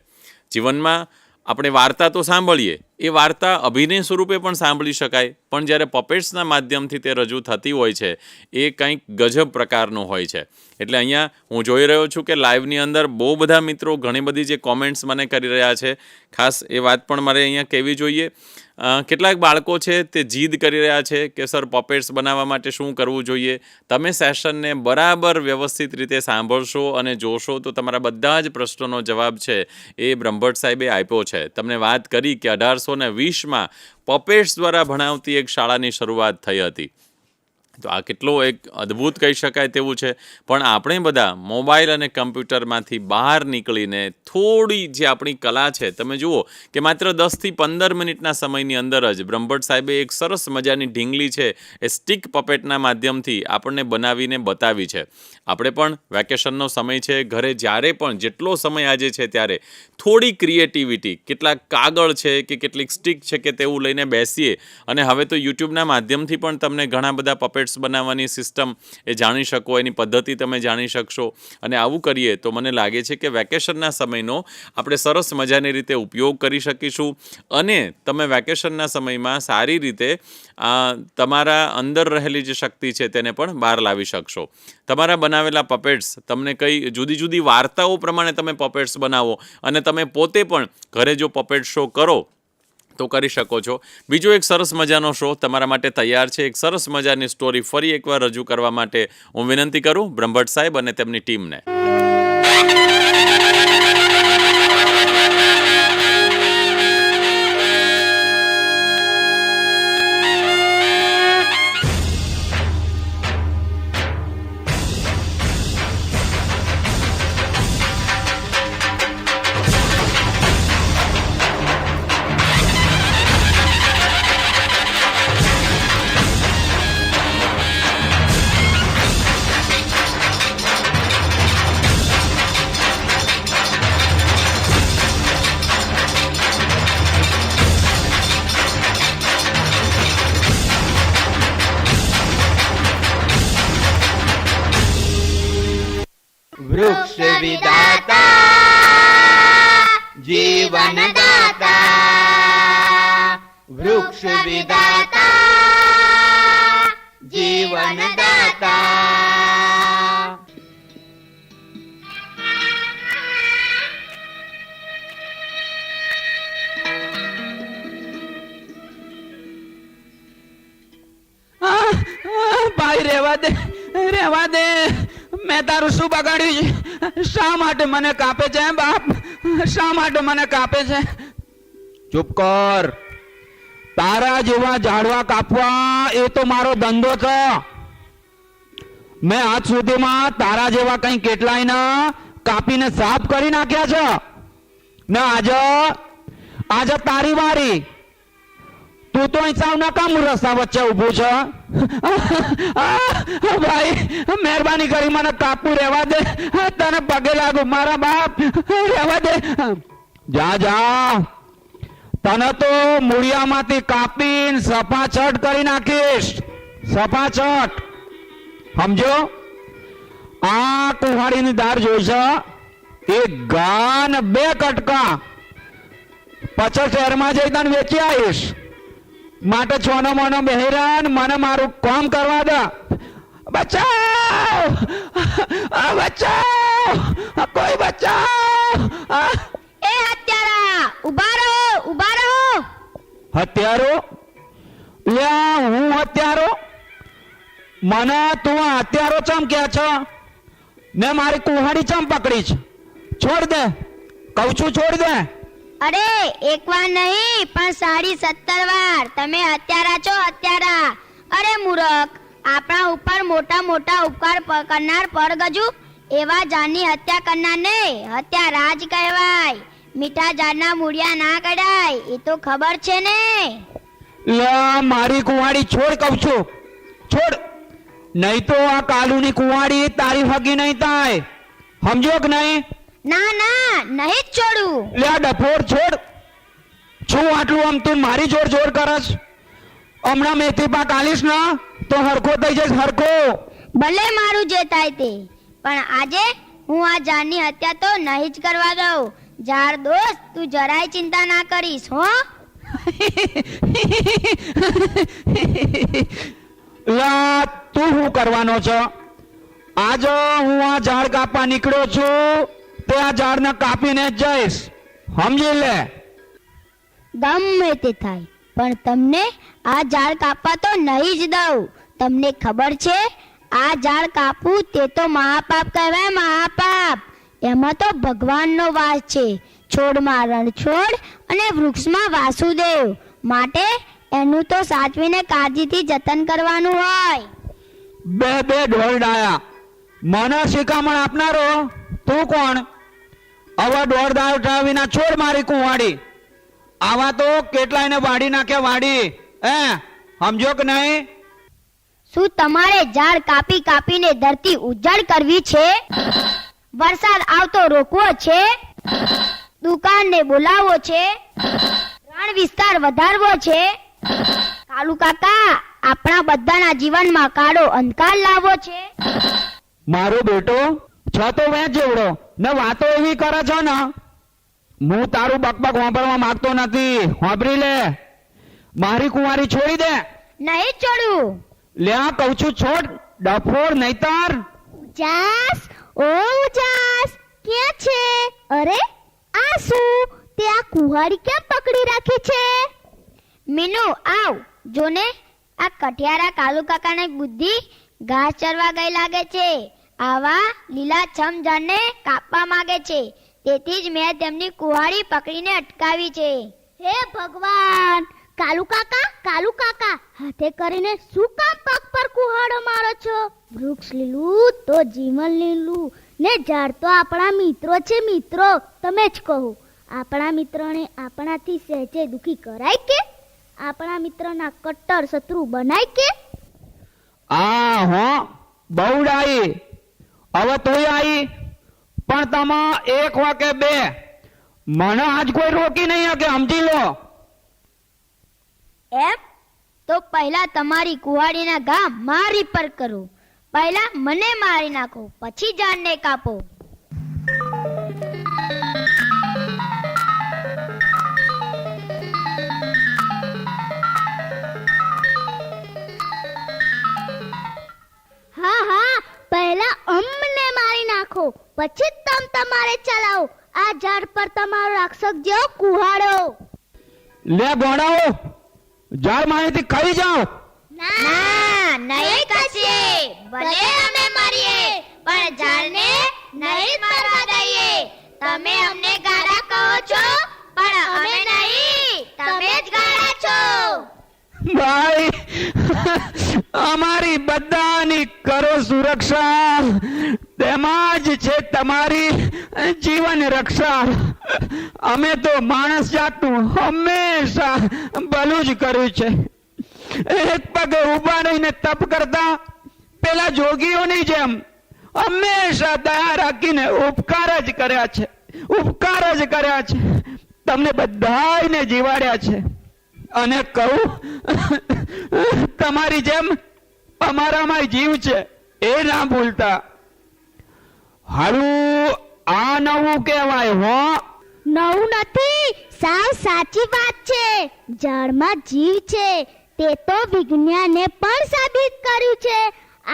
જીવનમાં આપણે વાર્તા તો સાંભળીએ, એ વાર્તા અભિનય સ્વરૂપે પણ સાંભળી શકાય, પણ જ્યારે પપેટ્સના માધ્યમથી તે રજૂ થતી હોય છે એ કંઈક ગજબ પ્રકારનું હોય છે. એટલે અહીંયા હું જોઈ રહ્યો છું કે લાઈવની અંદર બહુ બધા મિત્રો ઘણી બધી જે કોમેન્ટ્સ મને કરી રહ્યા છે. ખાસ એ વાત પણ મારે અહીંયા કહેવી જોઈએ. કેટલાક બાળકો છે તે જીદ કરી રહ્યા છે કે સર પપેટ્સ બનાવવા માટે શું કરવું જોઈએ. તમે સેશનને બરાબર વ્યવસ્થિત રીતે સાંભળશો અને જોશો તો તમારા બધા જ પ્રશ્નોનો જવાબ છે એ બ્રહ્મભટ્ટ સાહેબે આપ્યો છે. તમને વાત કરી કે 1820માં પપેટ્સ દ્વારા ભણાવતી એક શાળાની શરૂઆત થઈ હતી. તો આ કેટલો એક અદ્ભુત કહી શકાય તેવું છે. પણ આપણે બધા મોબાઈલ અને કમ્પ્યુટરમાંથી બહાર નીકળીને થોડી જે આપણી કલા છે, તમે જુઓ કે માત્ર 10થી 15 મિનિટના સમયની અંદર જ બ્રહ્મભટ્ટ સાહેબે એક સરસ મજાની ઢીંગલી છે એ સ્ટિક પપેટના માધ્યમથી આપણને બનાવીને બતાવી છે. આપણે પણ વેકેશનનો સમય છે, ઘરે જ્યારે પણ જેટલો સમય આજે છે ત્યારે થોડી ક્રિએટિવિટી, કેટલાક કાગળ છે કે કેટલીક સ્ટિક છે કે તેવું લઈને બેસીએ. અને હવે તો યુટ્યુબના માધ્યમથી પણ તમને ઘણા બધા પપેટ્સ બનાવવાની સિસ્ટમ એ જાણી શકો, એની પદ્ધતિ તમે જાણી શકશો. અને આવું કરીએ તો મને લાગે છે કે વેકેશનના સમયનો આપણે સરસ મજાની રીતે ઉપયોગ કરી શકીશું. અને તમે વેકેશનના સમયમાં સારી રીતે તમારા અંદર રહેલી જે શક્તિ છે તેને પણ બહાર લાવી શકશો. તમારા બનાવેલા પપેટ્સ તમને કઈ જુદી જુદી વાર્તાઓ પ્રમાણે તમે પપેટ્સ બનાવો અને તમે પોતે પણ ઘરે જો પપેટ શો કરો તો કરી શકો છો. બીજો એક સરસ મજાનો શો તમારા માટે તૈયાર છે. એક સરસ મજાની સ્ટોરી ફરી એકવાર રજૂ કરવા માટે હું વિનંતી કરું બ્રહ્મભટ્ટ સાહેબ અને તેમની ટીમને. વૃક્ષ વિદાતા જીવન દાતા, વૃક્ષ વિદાતા જીવન દાતા. ભાઈ રહેવા દે, રહેવા દે. મેં તારું શું બગાડ્યું છે? શા માટે મને કાપે છે બાપ? શા માટે મને કાપે છે? ચૂપ કર. તારા જેવા ઝાડવા કાપવા એ તો મારો ધંધો છે. મેં આજ સુધીમાં તારા જેવા કઈ કેટલાય ના કાપીને સાફ કરી નાખ્યા છે ને આજે તારી વારી. તું તો હિસાબ ના કામ રસ્તા વચ્ચે ઊભું છે. ભાઈ મહેરબાની કરી મને કાપવું રહેવા દે. તને પગે લાગુ મારા બાપ, રહેવા દે. જા જા, તને તો મૂળિયામાંથી કાપીને સફાછટ કરી નાખીશ. સફાછટ સમજો. આ કુહાડીની દાળ જોઈશે, એક ગાન 2 કટકા પછી શહેરમાં જઈ તને વેચી આવીશ. માટે છોનો મોનો બહેરાન મને મારું કામ કરવા દે. બચાવ, બચાવ, કોઈ બચાવ. એ હત્યારા, ઉભા રહો, ઉભા રહો. હત્યારો? લ્યા હું હત્યારો? મને તું હત્યારો ચમ કે છો ને મારી કુહાડી ચમ પકડી છે? છોડ દે, કહું છું છોડ દે. અરે એક વાર નહીં પણ 17 વાર તમે હત્યારા છો, હત્યારા. અરે મૂર્ખ, આપણા ઉપર મોટા મોટા ઉપકાર કરનાર પરગજુ એવા જાનની હત્યા કરનારને હત્યારા જ કહેવાય. મીઠા ઝાડના મૂળિયા ના કઢાય, એ તો ખબર છે ને. લે મારી કુવાડી છોડ કહું છું, છોડ. નહીં તો આ કાલુની કુવાડી તારી હગી નહીં થાય. સમજો કે નહીં? ના ના, નહીં જ છોડું. લે આ ડફોર છોડ. શું આટલું આમ તું મારી જોડ જોડ કરસ? હમણાં મેથી પાક આલીશ ના તો હરખો થઈ જઈશ, હરખો. ભલે મારું જે થાય તે, પણ આજે હું આ ઝાડની હત્યા તો નહીં જ કરવા દઉં. ઝાડ દોસ્ત, તું જરાય ચિંતા ના કરીશ હો. લા તું શું કરવાનો છો? આજ હું આ ઝાડ કાપવા નીકળ્યો છું તે આ ઝાડને કાપીને જ જઈશ, સમજી લે. ગમે તે થાય પણ તમને આ ઝાડ કાપવા તો નહીં જ દઉં. તમને ખબર છે આ ઝાડ કાપવું તે તો મહાપાપ કહેવાય, મહાપાપ. એમાં તો ભગવાનનો વાસ છે. છોડમાં રણછોડ અને વૃક્ષમાં વાસુદેવ. માટે એનું તો સાચવીને કાળજીથી જતન કરવાનું હોય. બે ઢોલ ડાયા મને શિખામણ આપનારો તું કોણ? હવે દોઢ દાળ વિના છોડ મારી કુંવાડી. આવા તો કેટલાયને વાડી નાખે વાડી. સમજો કે નહીં? શું તમારે ઝાડ કાપી કાપીને ધરતી ઉજાડ કરવી છે? વરસાદ આવતો રોકવો છે? દુકાનને બોલાવવો છે? રણ વિસ્તાર વધારવો છે? કાલુ કાકા, આપણા બધાના જીવનમાં કાળો અંધકાર લાવવો છે? મારો બેટો છો તો વેચ જેવડો ને વાતો એવી કરે છો ને, હું તારું બકબક વાપરવા માંગતો નથી. વાપરી લે, મારી કુંવારી છોડી દે. નહીં છોડું. લે આ કહું છું છોડ, ડફોડ નહીતર. ઉજાસ, ઓ ઉજાસ, ક્યાં છે? અરે આ શું? તે આ કુહાડી કેમ પકડી રાખી છે? મીનુ આવ જોને, આ કઠિયારા કાલુ કાકાને બુદ્ધિ ઘાસ ચરવા ગઈ લાગે છે. આવા લીલા છમ ઝાડને કાપવા માંગે છે, તેથી જ મેં તેમની કુહાડી પકડીને અટકાવી છે. હે ભગવાન! કાલુ કાકા, હાથે કરીને શું કામ પગ પર કુહાડો મારો છો? વૃક્ષ લીલું તો જીવન લીલું, ને ઝાડ તો આપણા મિત્રો છે. મિત્રો તમે જ કહો, આપણા મિત્રને આપણાથી સહેજે દુખી કરાય કે? આપણા મિત્રના કટ્ટર શત્રુ બનાય કે? આ હો બહુ ડાઈ. હવે તુંય આવી, પણ તમે એક વાકે બે, મને આજ કોઈ રોકી નહીં શકે, સમજી લો. એમ તો પહેલા તમારી કુહાડીના ઘા મારી પર કરો. પહેલા મને મારી નાખો, પછી ઝાડને કાપો. હા, પહેલા અમને મારી નાખો, પછી તમારે ચલાવો આ ઝાડ પર તમારો રાક્ષસ જેવો કુહાડો. લે ગોડાઓ, ઝાડ માહિતી ખાઈ જાઓ. ના, નહીં કશે. ભલે અમે મારીએ, પણ ઝાડને નહીં મારવા દઈએ. તમે અમને ગાળા કહો છો, પણ અમે નહીં. તમે જ ગાળા છો. ભાઈ, અમારી બધાની કરો સુરક્ષા, તેમાં જ છે તમારી જીવન રક્ષા. અમે તો માણસ જાતનું હંમેશા ભલું જ કર્યું છે. એક પગે ઊભા રહીને તપ કરતા પેલા જોગીઓની જેમ હંમેશા દયા રાખીને ઉપકાર જ કર્યા છે. તમને બધાને જીવાડ્યા છે. અને કહું, તમારી જેમ અમારામાં જીવ છે, એ ના ભૂલતા. હારું, આ નવું કહેવાય હો. નવું નથી, સાવ સાચી વાત છે. ઝાડમાં જીવ છે, તે તો વિજ્ઞાને પણ સાબિત કર્યું છે.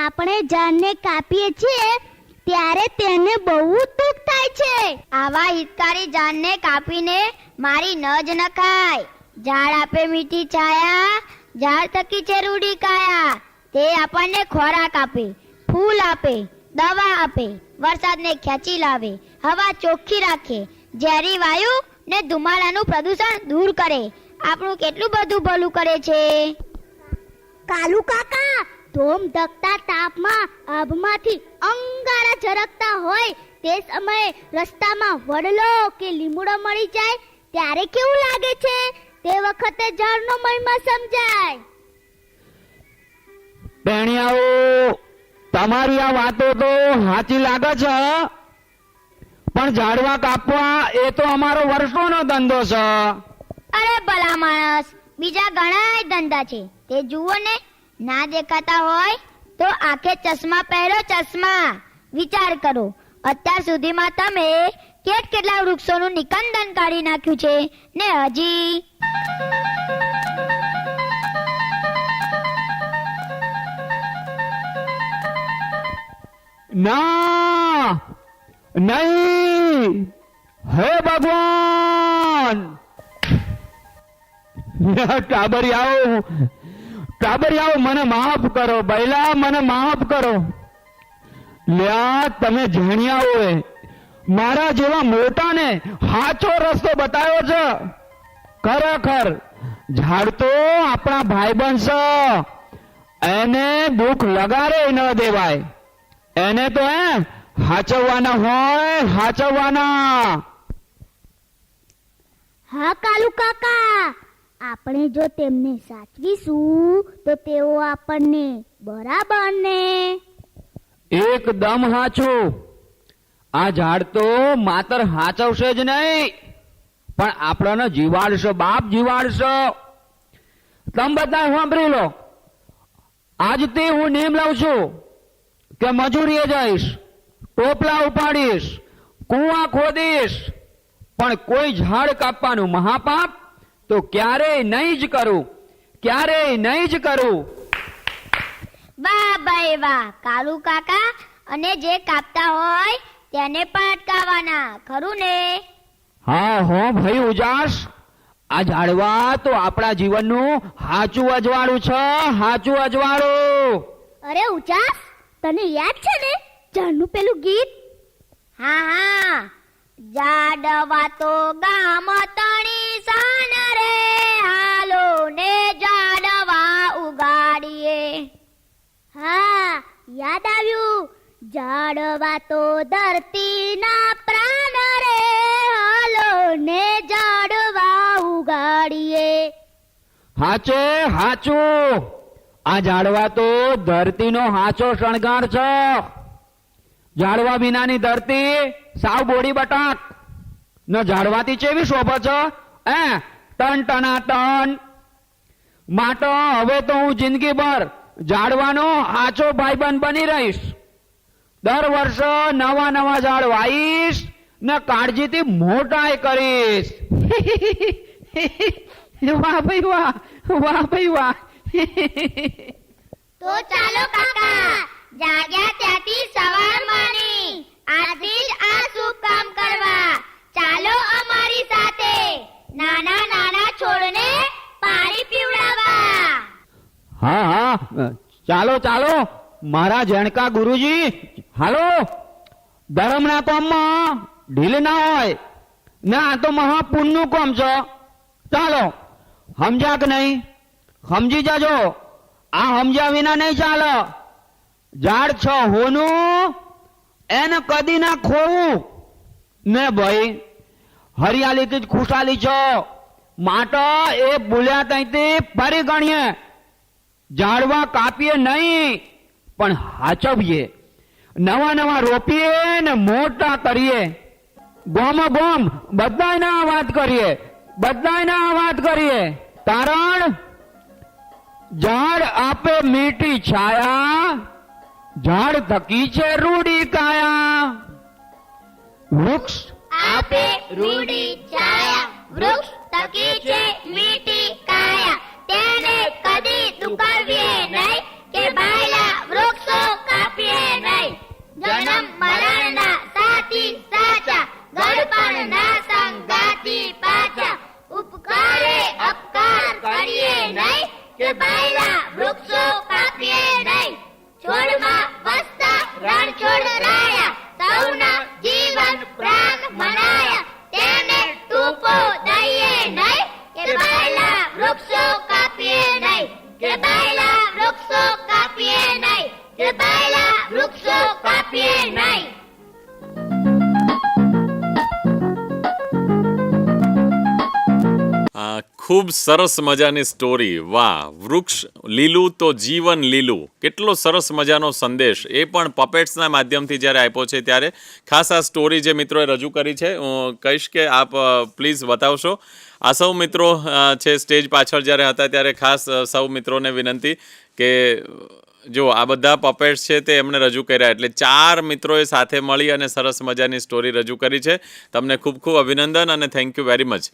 આપણે ઝાડને કાપીએ છીએ ત્યારે તેને બહુ દુઃખ થાય છે. આવા હિતકારી ઝાડને કાપીને મારી ન જ નખાય. ઝાડ આપે મીઠી છાયા, ઝાડ થકી છે રૂડી કાયા. તે આપણને ખોરાક આપે, ફૂલ આપે, દવા આપે, વરસાદને ખેંચી લાવે, હવા ચોખ્ખી રાખે, ઝેરી વાયુ ને ધુમાડાનું પ્રદૂષણ દૂર કરે. આપણું કેટલું બધું ભલું કરે છે. કાલુ કાકા, ધોમ ધકતા તાપમાં આભમાંથી અંગારા ઝરકતા હોય તે સમયે રસ્તામાં વડલો કે લીમડો મળી જાય ત્યારે કેવું લાગે છે? તે વખતે ઝાડનો મહિમા સમજાય. બેણિયાઓ, તમારી આ વાતો તો સાચી લાગે છે, પણ ઝાડવા કાપવા એ તો અમારો વર્ષોનો ધંધો છે. અરે ભલા માણસ, બીજા ઘણા ધંધા છે, તે જુઓ ને. ના દેખાતા હોય તો આંખે ચશ્મા પહેરો, ચશ્મા. વિચાર કરો, અત્યાર સુધીમાં તમે કેટલા વૃક્ષોનું નિકંદન કાઢી નાખ્યું છે ને હજી. ના, નહીં, હે ભગવાન! ટાબરિયાઓ, મને માફ કરો, બૈલા, મને માફ કરો. લ્યા, તમે જેણિયાઓએ મારા જેવા મોટાને સાચો રસ્તો બતાવ્યો છે. ખરેખર ઝાડ તો આપણા ભાઈબંધ છે. એને દુઃખ લગાડે ન દેવાય. એને તો હાચવવાના હોય, હાચવવાના. હા કાલુ કાકા, આપણે જો તેમને સાચવીશું તો તેઓ આપણને બરાબર ને. એકદમ હાચું. આ ઝાડ તો માત્ર હાચવશે જ નહીં, પણ આપણને જીવાડશે, બાપ જીવાડશે. તમે બધા સાંભળી લો, આજથી હું નિયમ લઉં છું કે મજૂરીએ જઈશ, ટોપલા ઉપાડીશ, કૂવા ખોદીશ, પણ કોઈ ઝાડ કાપવાનું મહાપાપ તો ક્યારેય નહીં જ કરું, ક્યારેય નહીં જ કરું. વાહ ભાઈ વાહ કાલુ કાકા, અને જે કાપતા હોય તેને પણ અટકાવવાના, ખરું ને? હા હો ભાઈ ઉજાસ, આ ઝાડવા તો આપણા જીવનનું હાચું અજવાળું છે, હાચું અજવાળું. અરે ઉચાસ, તને યાદ છે ને ઝાડનું પેલું ગીત? હા હા, ઝાડવા તો ગામ તણી સાન રે, હાલો ને ઝાડવા ઉગાડીએ. હા યાદ આવ્યું, ઝાડવા તો ધરતીના પ્રાણ રે, હાલો ને ઝાડવા ઉગાડીએ. હાચે હાચું, આ ઝાડવા તો ધરતીનો હાચો શણગાર છે. ઝાડવા વિનાની ધરતી સાવ બોડી બટાક ન. ઝાડવાથી ચેવી શોભા છે, ટન ટના ટન. માટે હવે તો હું જિંદગીભર ઝાડવાનો હાચો ભાઈબંધ બની રહીશ. દર વર્ષે નવા નવા ઝાડ વાઈશ ને કાળજીથી મોટાઈ કરીશ. વાહ ભાઈ વાહ, વાહ ભાઈ વાહ. તો ચાલો કાકા, જાગ્યા ત્યાંથી સવાર માની આજથી જ આ શુભ કામ કરવા. ચાલો અમારી સાથે નાના નાના છોડને પાણી પીવડાવવા. હા હા, ચાલો ચાલો મારા જણકા ગુરુજી. હાલો, ધર્મના કામમાં ઢીલ ના હોય ને, આ તો મહાપુણ્યનું કામ છે. ચાલો, સમજ્યા કે નહીં? સમજી જાજો, આ સમજ્યા વિના નહીં ચાલે. ઝાડ છ હોનું એને કદી ના ખોવું ને ભાઈ. હરિયાળીથી જ ખુશાલી છો, માટે એ ભૂલ્યા ત્યાંથી ફરી ગણીએ. ઝાડવા કાપીએ નહીં, પણ હાચવીએ, નવા નવા રોપીએ ને મોટા કરીએ. ગોમો ગોમ બધાને આ વાત કરીએ, બધાને આ વાત કરીએ. કારણ ઝાડ આપે મીઠી છાયા, ઝાડ થકી છે રૂડી કાયા. વૃક્ષ આપે રૂડી છાયા, વૃક્ષ તકી છે મીઠી કાયા. તેને કદી દુકાવીએ નહીં કે ભાઈલા વૃક્ષો કાપીએ નહીં. જન્મ મરણના સાથી સાચા, ગળપણના સંગાથી પાછા. ઉપકારે અપકાર કરીએ નહીં કે ભાઈલા વૃક્ષો કાપીએ નહીં. છોડમાં વસતા રણછોડ રાયા, સૌના જીવન પ્રાણ મનાયા. તેને ટૂંપો દઈએ નહીં કે ભાઈલા વૃક્ષો કાપીએ નહીં, કે ભાઈલા વૃક્ષો કાપીએ નહીં, કે ભાઈલા વૃક્ષો કાપીએ નહીં. ખૂબ સરસ મજાની સ્ટોરી. વાહ, વૃક્ષ લીલું તો જીવન લીલું. કેટલો સરસ મજાનો સંદેશ એ પણ પપેટ્સના માધ્યમથી જ્યારે આપ્યો છે, ત્યારે ખાસ આ સ્ટોરી જે મિત્રોએ રજૂ કરી છે, હું કહીશ કે આપ પ્લીઝ બતાવશો. આ સૌ મિત્રો છે સ્ટેજ પાછળ જ્યારે હતા ત્યારે ખાસ સૌ મિત્રોને વિનંતી કે જો આ બધા પપેટ્સ છે તે એમણે રજૂ કર્યા. એટલે 4 મિત્રોએ સાથે મળી અને સરસ મજાની સ્ટોરી રજૂ કરી છે. તમને ખૂબ ખૂબ અભિનંદન અને થેન્ક યુ વેરી મચ.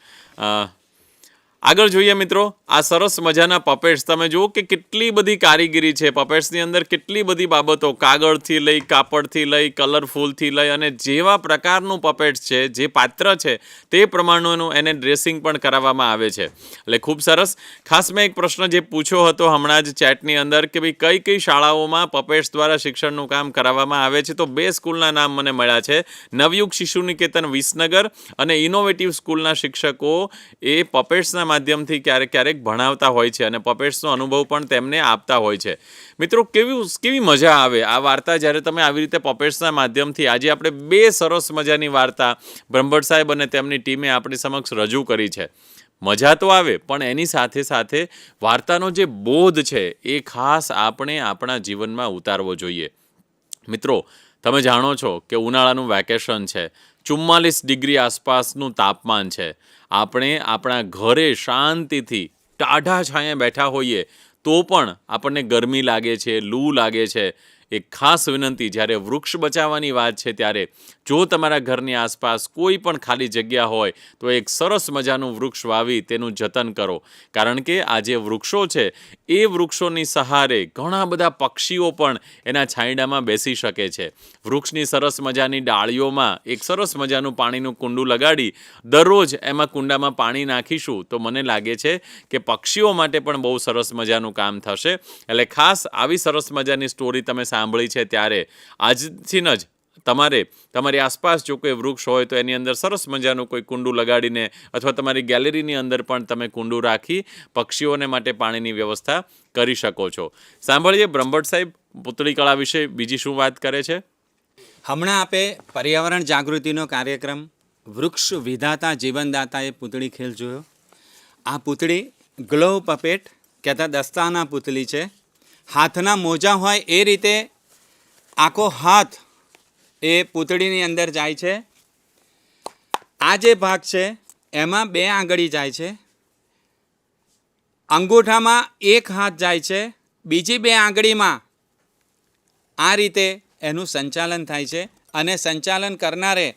આગળ જોઈએ મિત્રો, આ સરસ મજાના પપેટ્સ તમે જુઓ કે કેટલી બધી કારીગરી છે પપેટ્સની અંદર. કેટલી બધી બાબતો, કાગળથી લઈ, કાપડથી લઈ, કલરફુલથી લઈ, અને જેવા પ્રકારનું પપેટ્સ છે, જે પાત્ર છે તે પ્રમાણેનું એને ડ્રેસિંગ પણ કરાવવામાં આવે છે. એટલે ખૂબ સરસ. ખાસ મેં એક પ્રશ્ન જે પૂછ્યો હતો હમણાં જ ચેટની અંદર કે ભાઈ કઈ કઈ શાળાઓમાં પપેટ્સ દ્વારા શિક્ષણનું કામ કરાવવામાં આવે છે, તો 2 સ્કૂલના નામ મને મળ્યા છે. નવયુગ શિશુ નિકેતન વિસનગર અને ઇનોવેટિવ સ્કૂલના શિક્ષકો એ પપેટ્સના માધ્યમથી ક્યારેક ભણાવતા હોય છે અને પપેટ્સનો અનુભવ પણ તેમને આપતા હોય છે. મિત્રો, કેવી મજા આવે આ વાર્તા જ્યારે તમે આવી રીતે પપેટ્સના માધ્યમથી. આજે આપણે 2 સરસ મજાની વાર્તા બ્રહ્મભટ્ટ સાહેબ અને તેમની ટીમે આપણી સમક્ષ રજૂ કરી છે. મજા તો આવે, પણ એની સાથે સાથે વાર્તાનો જે બોધ છે એ ખાસ આપણે આપણા જીવનમાં ઉતારવો જોઈએ. મિત્રો, તમે જાણો છો કે ઉનાળાનું વેકેશન છે, 44 ડિગ્રી આસપાસનું તાપમાન છે. આપણે આપણા ઘરે શાંતિથી ટાઢા છાંયે બેઠા હોઈએ તો પણ આપણને ગરમી લાગે છે, લૂ લાગે છે. એક ખાસ વિનંતી, જ્યારે વૃક્ષ બચાવવાની વાત છે ત્યારે જો તમારા ઘરની આસપાસ કોઈ પણ ખાલી જગ્યા હોય તો એક સરસ મજાનું વૃક્ષ વાવી તેનું જતન કરો. કારણ કે આ જે વૃક્ષો છે એ વૃક્ષોની સહારે ઘણા બધા પક્ષીઓ પણ એના છાંયડામાં બેસી શકે છે. વૃક્ષની સરસ મજાની ડાળીઓમાં એક સરસ મજાનું પાણીનું કુંડું લગાડી દરરોજ એમાં કુંડામાં પાણી નાખીશું તો મને લાગે છે કે પક્ષીઓ માટે પણ બહુ સરસ મજાનું કામ થશે. એટલે ખાસ આવી સરસ મજાની સ્ટોરી તમે સાંભળી છે ત્યારે આજથી જ તમારી આસપાસ જો કોઈ વૃક્ષ હોય તો એની અંદર સરસ મજાનું કોઈ કુંડું લગાડીને અથવા તમારી ગેલેરીની અંદર પણ તમે કુંડું રાખી પક્ષીઓને માટે પાણીની વ્યવસ્થા કરી શકો છો. સાંભળીએ બ્રહ્મભટ્ટ સાહેબ પૂતળી કળા વિશે બીજી શું વાત કરે છે. હમણાં આપે પર્યાવરણ જાગૃતિનો કાર્યક્રમ વૃક્ષ વિધાતા જીવનદાતા એ પૂતળી ખેલ જોયો. આ પૂતળી ગ્લો પપેટ કહેતા દસ્તાના પૂતળી છે. હાથના મોજા હોય એ રીતે આખો હાથ એ પૂતળીની અંદર જાય છે. આ જે ભાગ છે એમાં 2 આંગળી જાય છે. અંગૂઠામાં 1 હાથ જાય છે. બીજી 2 આંગળીમાં આ રીતે એનું સંચાલન થાય છે અને સંચાલન કરનારે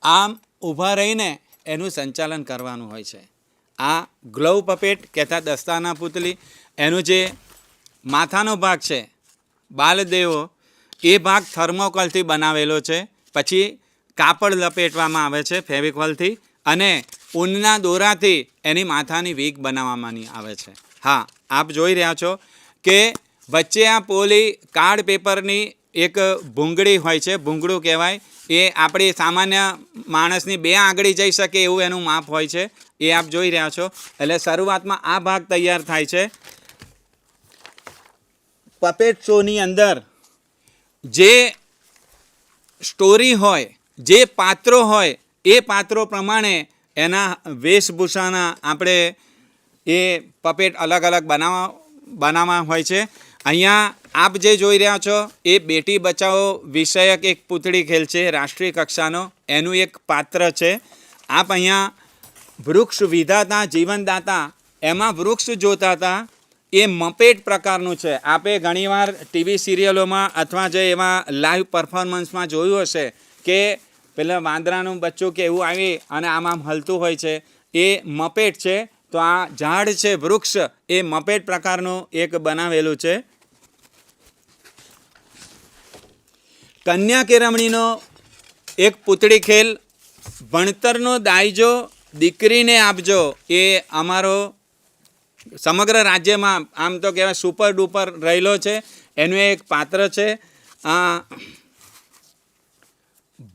આમ ઊભા રહીને એનું સંચાલન કરવાનું હોય છે. આ ગ્લવ પપેટ કહેતા દસ્તાના પૂતળી. એનું જે માથાનો ભાગ છે બાલદેવો એ ભાગ થર્મોકોલથી બનાવેલો છે. પછી કાપડ લપેટવામાં આવે છે ફેવિકોલથી અને ઊનના દોરાથી એની માથાની વીગ બનાવવામાં આવે છે. હા, આપ જોઈ રહ્યા છો કે વચ્ચે આ પોલી કાર્ડ પેપરની એક ભૂંગળી હોય છે, ભૂંગળું કહેવાય. એ આપણી સામાન્ય માણસની 2 આંગળી જઈ શકે એવું એનું માપ હોય છે. એ આપ જોઈ રહ્યા છો. એટલે શરૂઆતમાં આ ભાગ તૈયાર થાય છે. પપેટ શોની અંદર જે સ્ટોરી હોય, જે પાત્રો હોય એ પાત્રો પ્રમાણે એના વેશભૂષાના આપણે એ પપેટ અલગ અલગ બનાવવા હોય છે. અહીંયા આપ જે જોઈ રહ્યા છો એ બેટી બચાવો વિષયક એક પૂતળી ખેલ છે રાષ્ટ્રીય કક્ષાનો. એનું એક પાત્ર છે. આપ અહીંયા વૃક્ષ વિધાતા જીવનદાતા એમાં વૃક્ષ જોતા હતા એ મપેટ પ્રકારનું છે. આપે ઘણીવાર ટીવી સિરિયલોમાં અથવા જે એવા લાઈવ પરફોર્મન્સમાં જોયું હશે કે પેલા વાંદરાનું બચ્ચું કે એવું આવી અને આમ હલતું હોય છે, એ મપેટ છે. તો આ ઝાડ છે, વૃક્ષ, એ મપેટ પ્રકારનું એક બનાવેલું છે. કન્યા કેળવણીનો એક પૂતળી ખેલ, ભણતરનો દાયજો દીકરીને આપજો, એ અમારો સમગ્ર રાજ્યમાં આમ તો કહેવાય સુપર ડુપર રહેલો છે. એનું એક પાત્ર છે.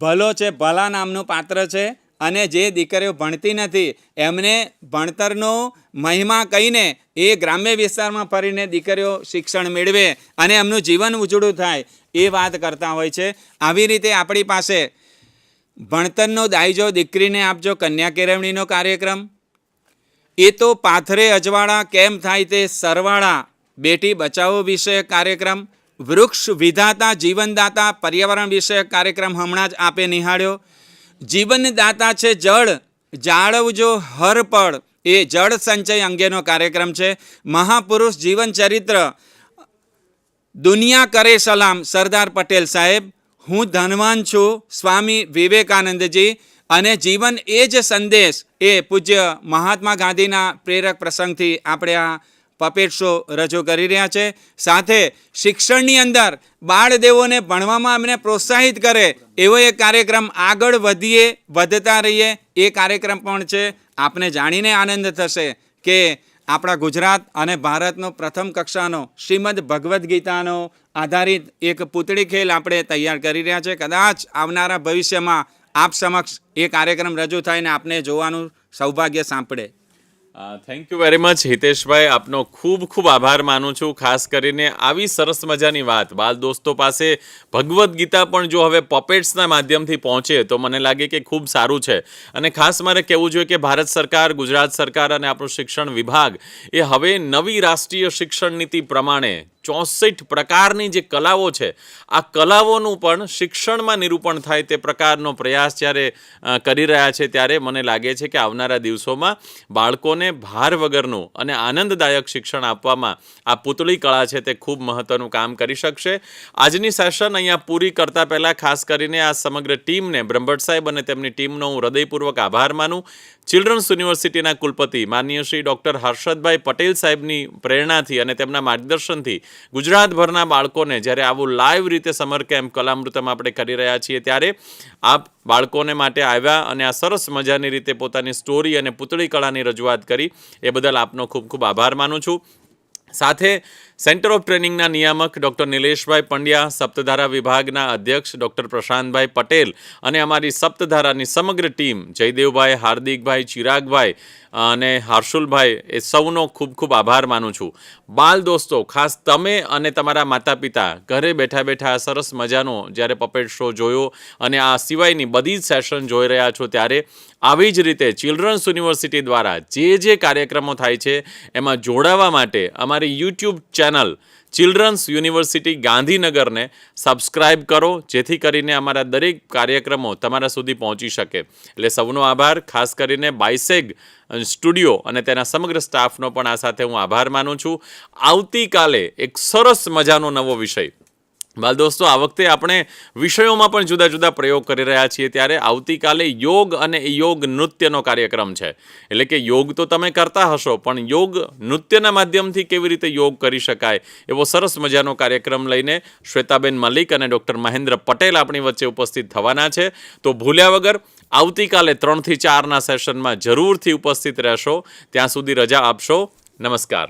ભલો છે, ભલા નામનું પાત્ર છે. અને જે દીકરીઓ ભણતી નથી એમને ભણતરનો મહિમા કહીને એ ગ્રામ્ય વિસ્તારમાં ફરીને દીકરીઓ શિક્ષણ મેળવે અને એમનું જીવન ઉજળું થાય એ વાત કરતા હોય છે. આવી રીતે આપણી પાસે ભણતરનો દાયજો દીકરીને આપજો કન્યા કેળવણીનો કાર્યક્રમ, એ તો પાથરે અજવાળા કેમ થાય તે સરવાળા બેટી બચાવો વિષયક કાર્યક્રમ, વૃક્ષ વિધાતા જીવનદાતા પર્યાવરણ વિષયક કાર્યક્રમ હમણાં જ આપે નિહાળ્યો. જીવનદાતા છે જળ, જાળવજો હર પળ, એ જળ સંચય અંગેનો કાર્યક્રમ છે. મહાપુરુષ જીવન ચરિત્ર, દુનિયા કરે સલામ સરદાર પટેલ સાહેબ, હું ધનવાન છું સ્વામી વિવેકાનંદજી, અને જીવન એ જ સંદેશ, એ પૂજ્ય મહાત્મા ગાંધીના પ્રેરક પ્રસંગથી આપણે આ પપેટ શો રજૂ કરી રહ્યા છે. સાથે શિક્ષણની અંદર બાળદેવોને ભણવામાં એમને પ્રોત્સાહિત કરે એવો એક કાર્યક્રમ, આગળ વધીએ વધતા રહીએ, એ કાર્યક્રમ પણ છે. આપને જાણીને આનંદ થશે કે આપણા ગુજરાત અને ભારતનો પ્રથમ કક્ષાનો શ્રીમદ ભગવદ્ ગીતાનો આધારિત એક પૂતળી ખેલ આપણે તૈયાર કરી રહ્યા છે. કદાચ આવનારા ભવિષ્યમાં આપ સમક્ષ એ કાર્યક્રમ રજૂ થાય ને આપને જોવાનું સૌભાગ્ય સાંપડે. Thank you very much Hiteshbhai, આપનો ખૂબ ખૂબ આભાર માનું છું. ખાસ કરીને આવી સરસ મજાની વાત બાલ દોસ્તો પાસે ભગવદ્ ગીતા પણ જો હવે પપેટ્સના માધ્યમથી પહોંચે તો મને લાગે કે ખૂબ સારું છે. અને ખાસ મારે કહેવું જોઈએ કે ભારત સરકાર, ગુજરાત સરકાર અને આપણું શિક્ષણ વિભાગ એ હવે નવી રાષ્ટ્રીય શિક્ષણ નીતિ પ્રમાણે 64 પ્રકારની જે કલાઓ છે આ કલાઓનું પણ શિક્ષણમાં નિરૂપણ થાય તે પ્રકારનો પ્રયાસ જ્યારે કરી રહ્યા છે, ત્યારે મને લાગે છે કે આવનારા દિવસોમાં બાળકોને ભાર વગરનું અને આનંદદાયક શિક્ષણ આપવામાં આ પૂતળી કળા છે તે ખૂબ મહત્વનું કામ કરી શકશે. આજની સેશન અહીંયા પૂરી કરતા પહેલાં ખાસ કરીને આ સમગ્ર ટીમને, બ્રહ્મભટ્ટ સાહેબ અને તેમની ટીમનો હું હૃદયપૂર્વક આભાર માનું. ચિલ્ડ્રન્સ યુનિવર્સિટીના કુલપતિ માનનીય શ્રી ડૉક્ટર હર્ષદભાઈ પટેલ સાહેબની પ્રેરણાથી અને તેમના માર્ગદર્શનથી ગુજરાતભરના બાળકોને જ્યારે આવું લાઈવ રીતે સમર કેમ્પ કલામૃતમ આપણે કરી રહ્યા છીએ ત્યારે આપ બાળકોને માટે આવ્યા અને આ સરસ મજાની રીતે પોતાની સ્ટોરી અને પૂતળી કળાની રજૂઆત કરી એ બદલ આપનો ખૂબ ખૂબ આભાર માનું છું. સાથે સેન્ટર ઓફ ટ્રેનિંગના નિયામક ડૉક્ટર નિલેશભાઈ પંડ્યા, સપ્તધારા વિભાગના અધ્યક્ષ ડૉક્ટર પ્રશાંતભાઈ પટેલ અને અમારી સપ્તધારાની સમગ્ર ટીમ, જયદેવભાઈ, હાર્દિકભાઈ, ચિરાગભાઈ અને હર્ષુલભાઈ, એ સૌનો ખૂબ ખૂબ આભાર માનું છું. બાલ દોસ્તો, ખાસ તમે અને તમારા માતા પિતા ઘરે બેઠા બેઠા આ સરસ મજાનો જ્યારે પપેટ શો જોયો અને આ સિવાયની બધી જ સેશન જોઈ રહ્યા છો ત્યારે આવી જ રીતે ચિલ્ડ્રન્સ યુનિવર્સિટી દ્વારા જે કાર્યક્રમો થાય છે એમાં જોડાવા માટે અમારી યુટ્યુબ ચેનલ ચિલ્ડ્રન્સ યુનિવર્સિટી ગાંધીનગરને સબસ્ક્રાઇબ કરો, જેથી કરીને અમારા દરેક કાર્યક્રમો તમારા સુધી પહોંચી શકે. એટલે સૌનો આભાર. ખાસ કરીને બાયસેગ સ્ટુડિયો અને તેના સમગ્ર સ્ટાફનો પણ આ સાથે હું આભાર માનું છું. આવતીકાલે એક સરસ મજાનો નવો વિષય, બાલ દોસ્તો આ વખતે આપણે વિષયોમાં પણ જુદા જુદા પ્રયોગ કરી રહ્યા છીએ, ત્યારે આવતીકાલે યોગ અને યોગ નૃત્યનો કાર્યક્રમ છે. એટલે કે યોગ તો તમે કરતા હશો, પણ યોગ નૃત્યના માધ્યમથી કેવી રીતે યોગ કરી શકાય એવો સરસ મજાનો કાર્યક્રમ લઈને શ્વેતાબેન મલિક અને ડૉક્ટર મહેન્દ્ર પટેલ આપણી વચ્ચે ઉપસ્થિત થવાના છે. તો ભૂલ્યા વગર આવતીકાલે 3 થી 4ના સેશનમાં જરૂરથી ઉપસ્થિત રહેશો. ત્યાં સુધી રજા આપશો. નમસ્કાર.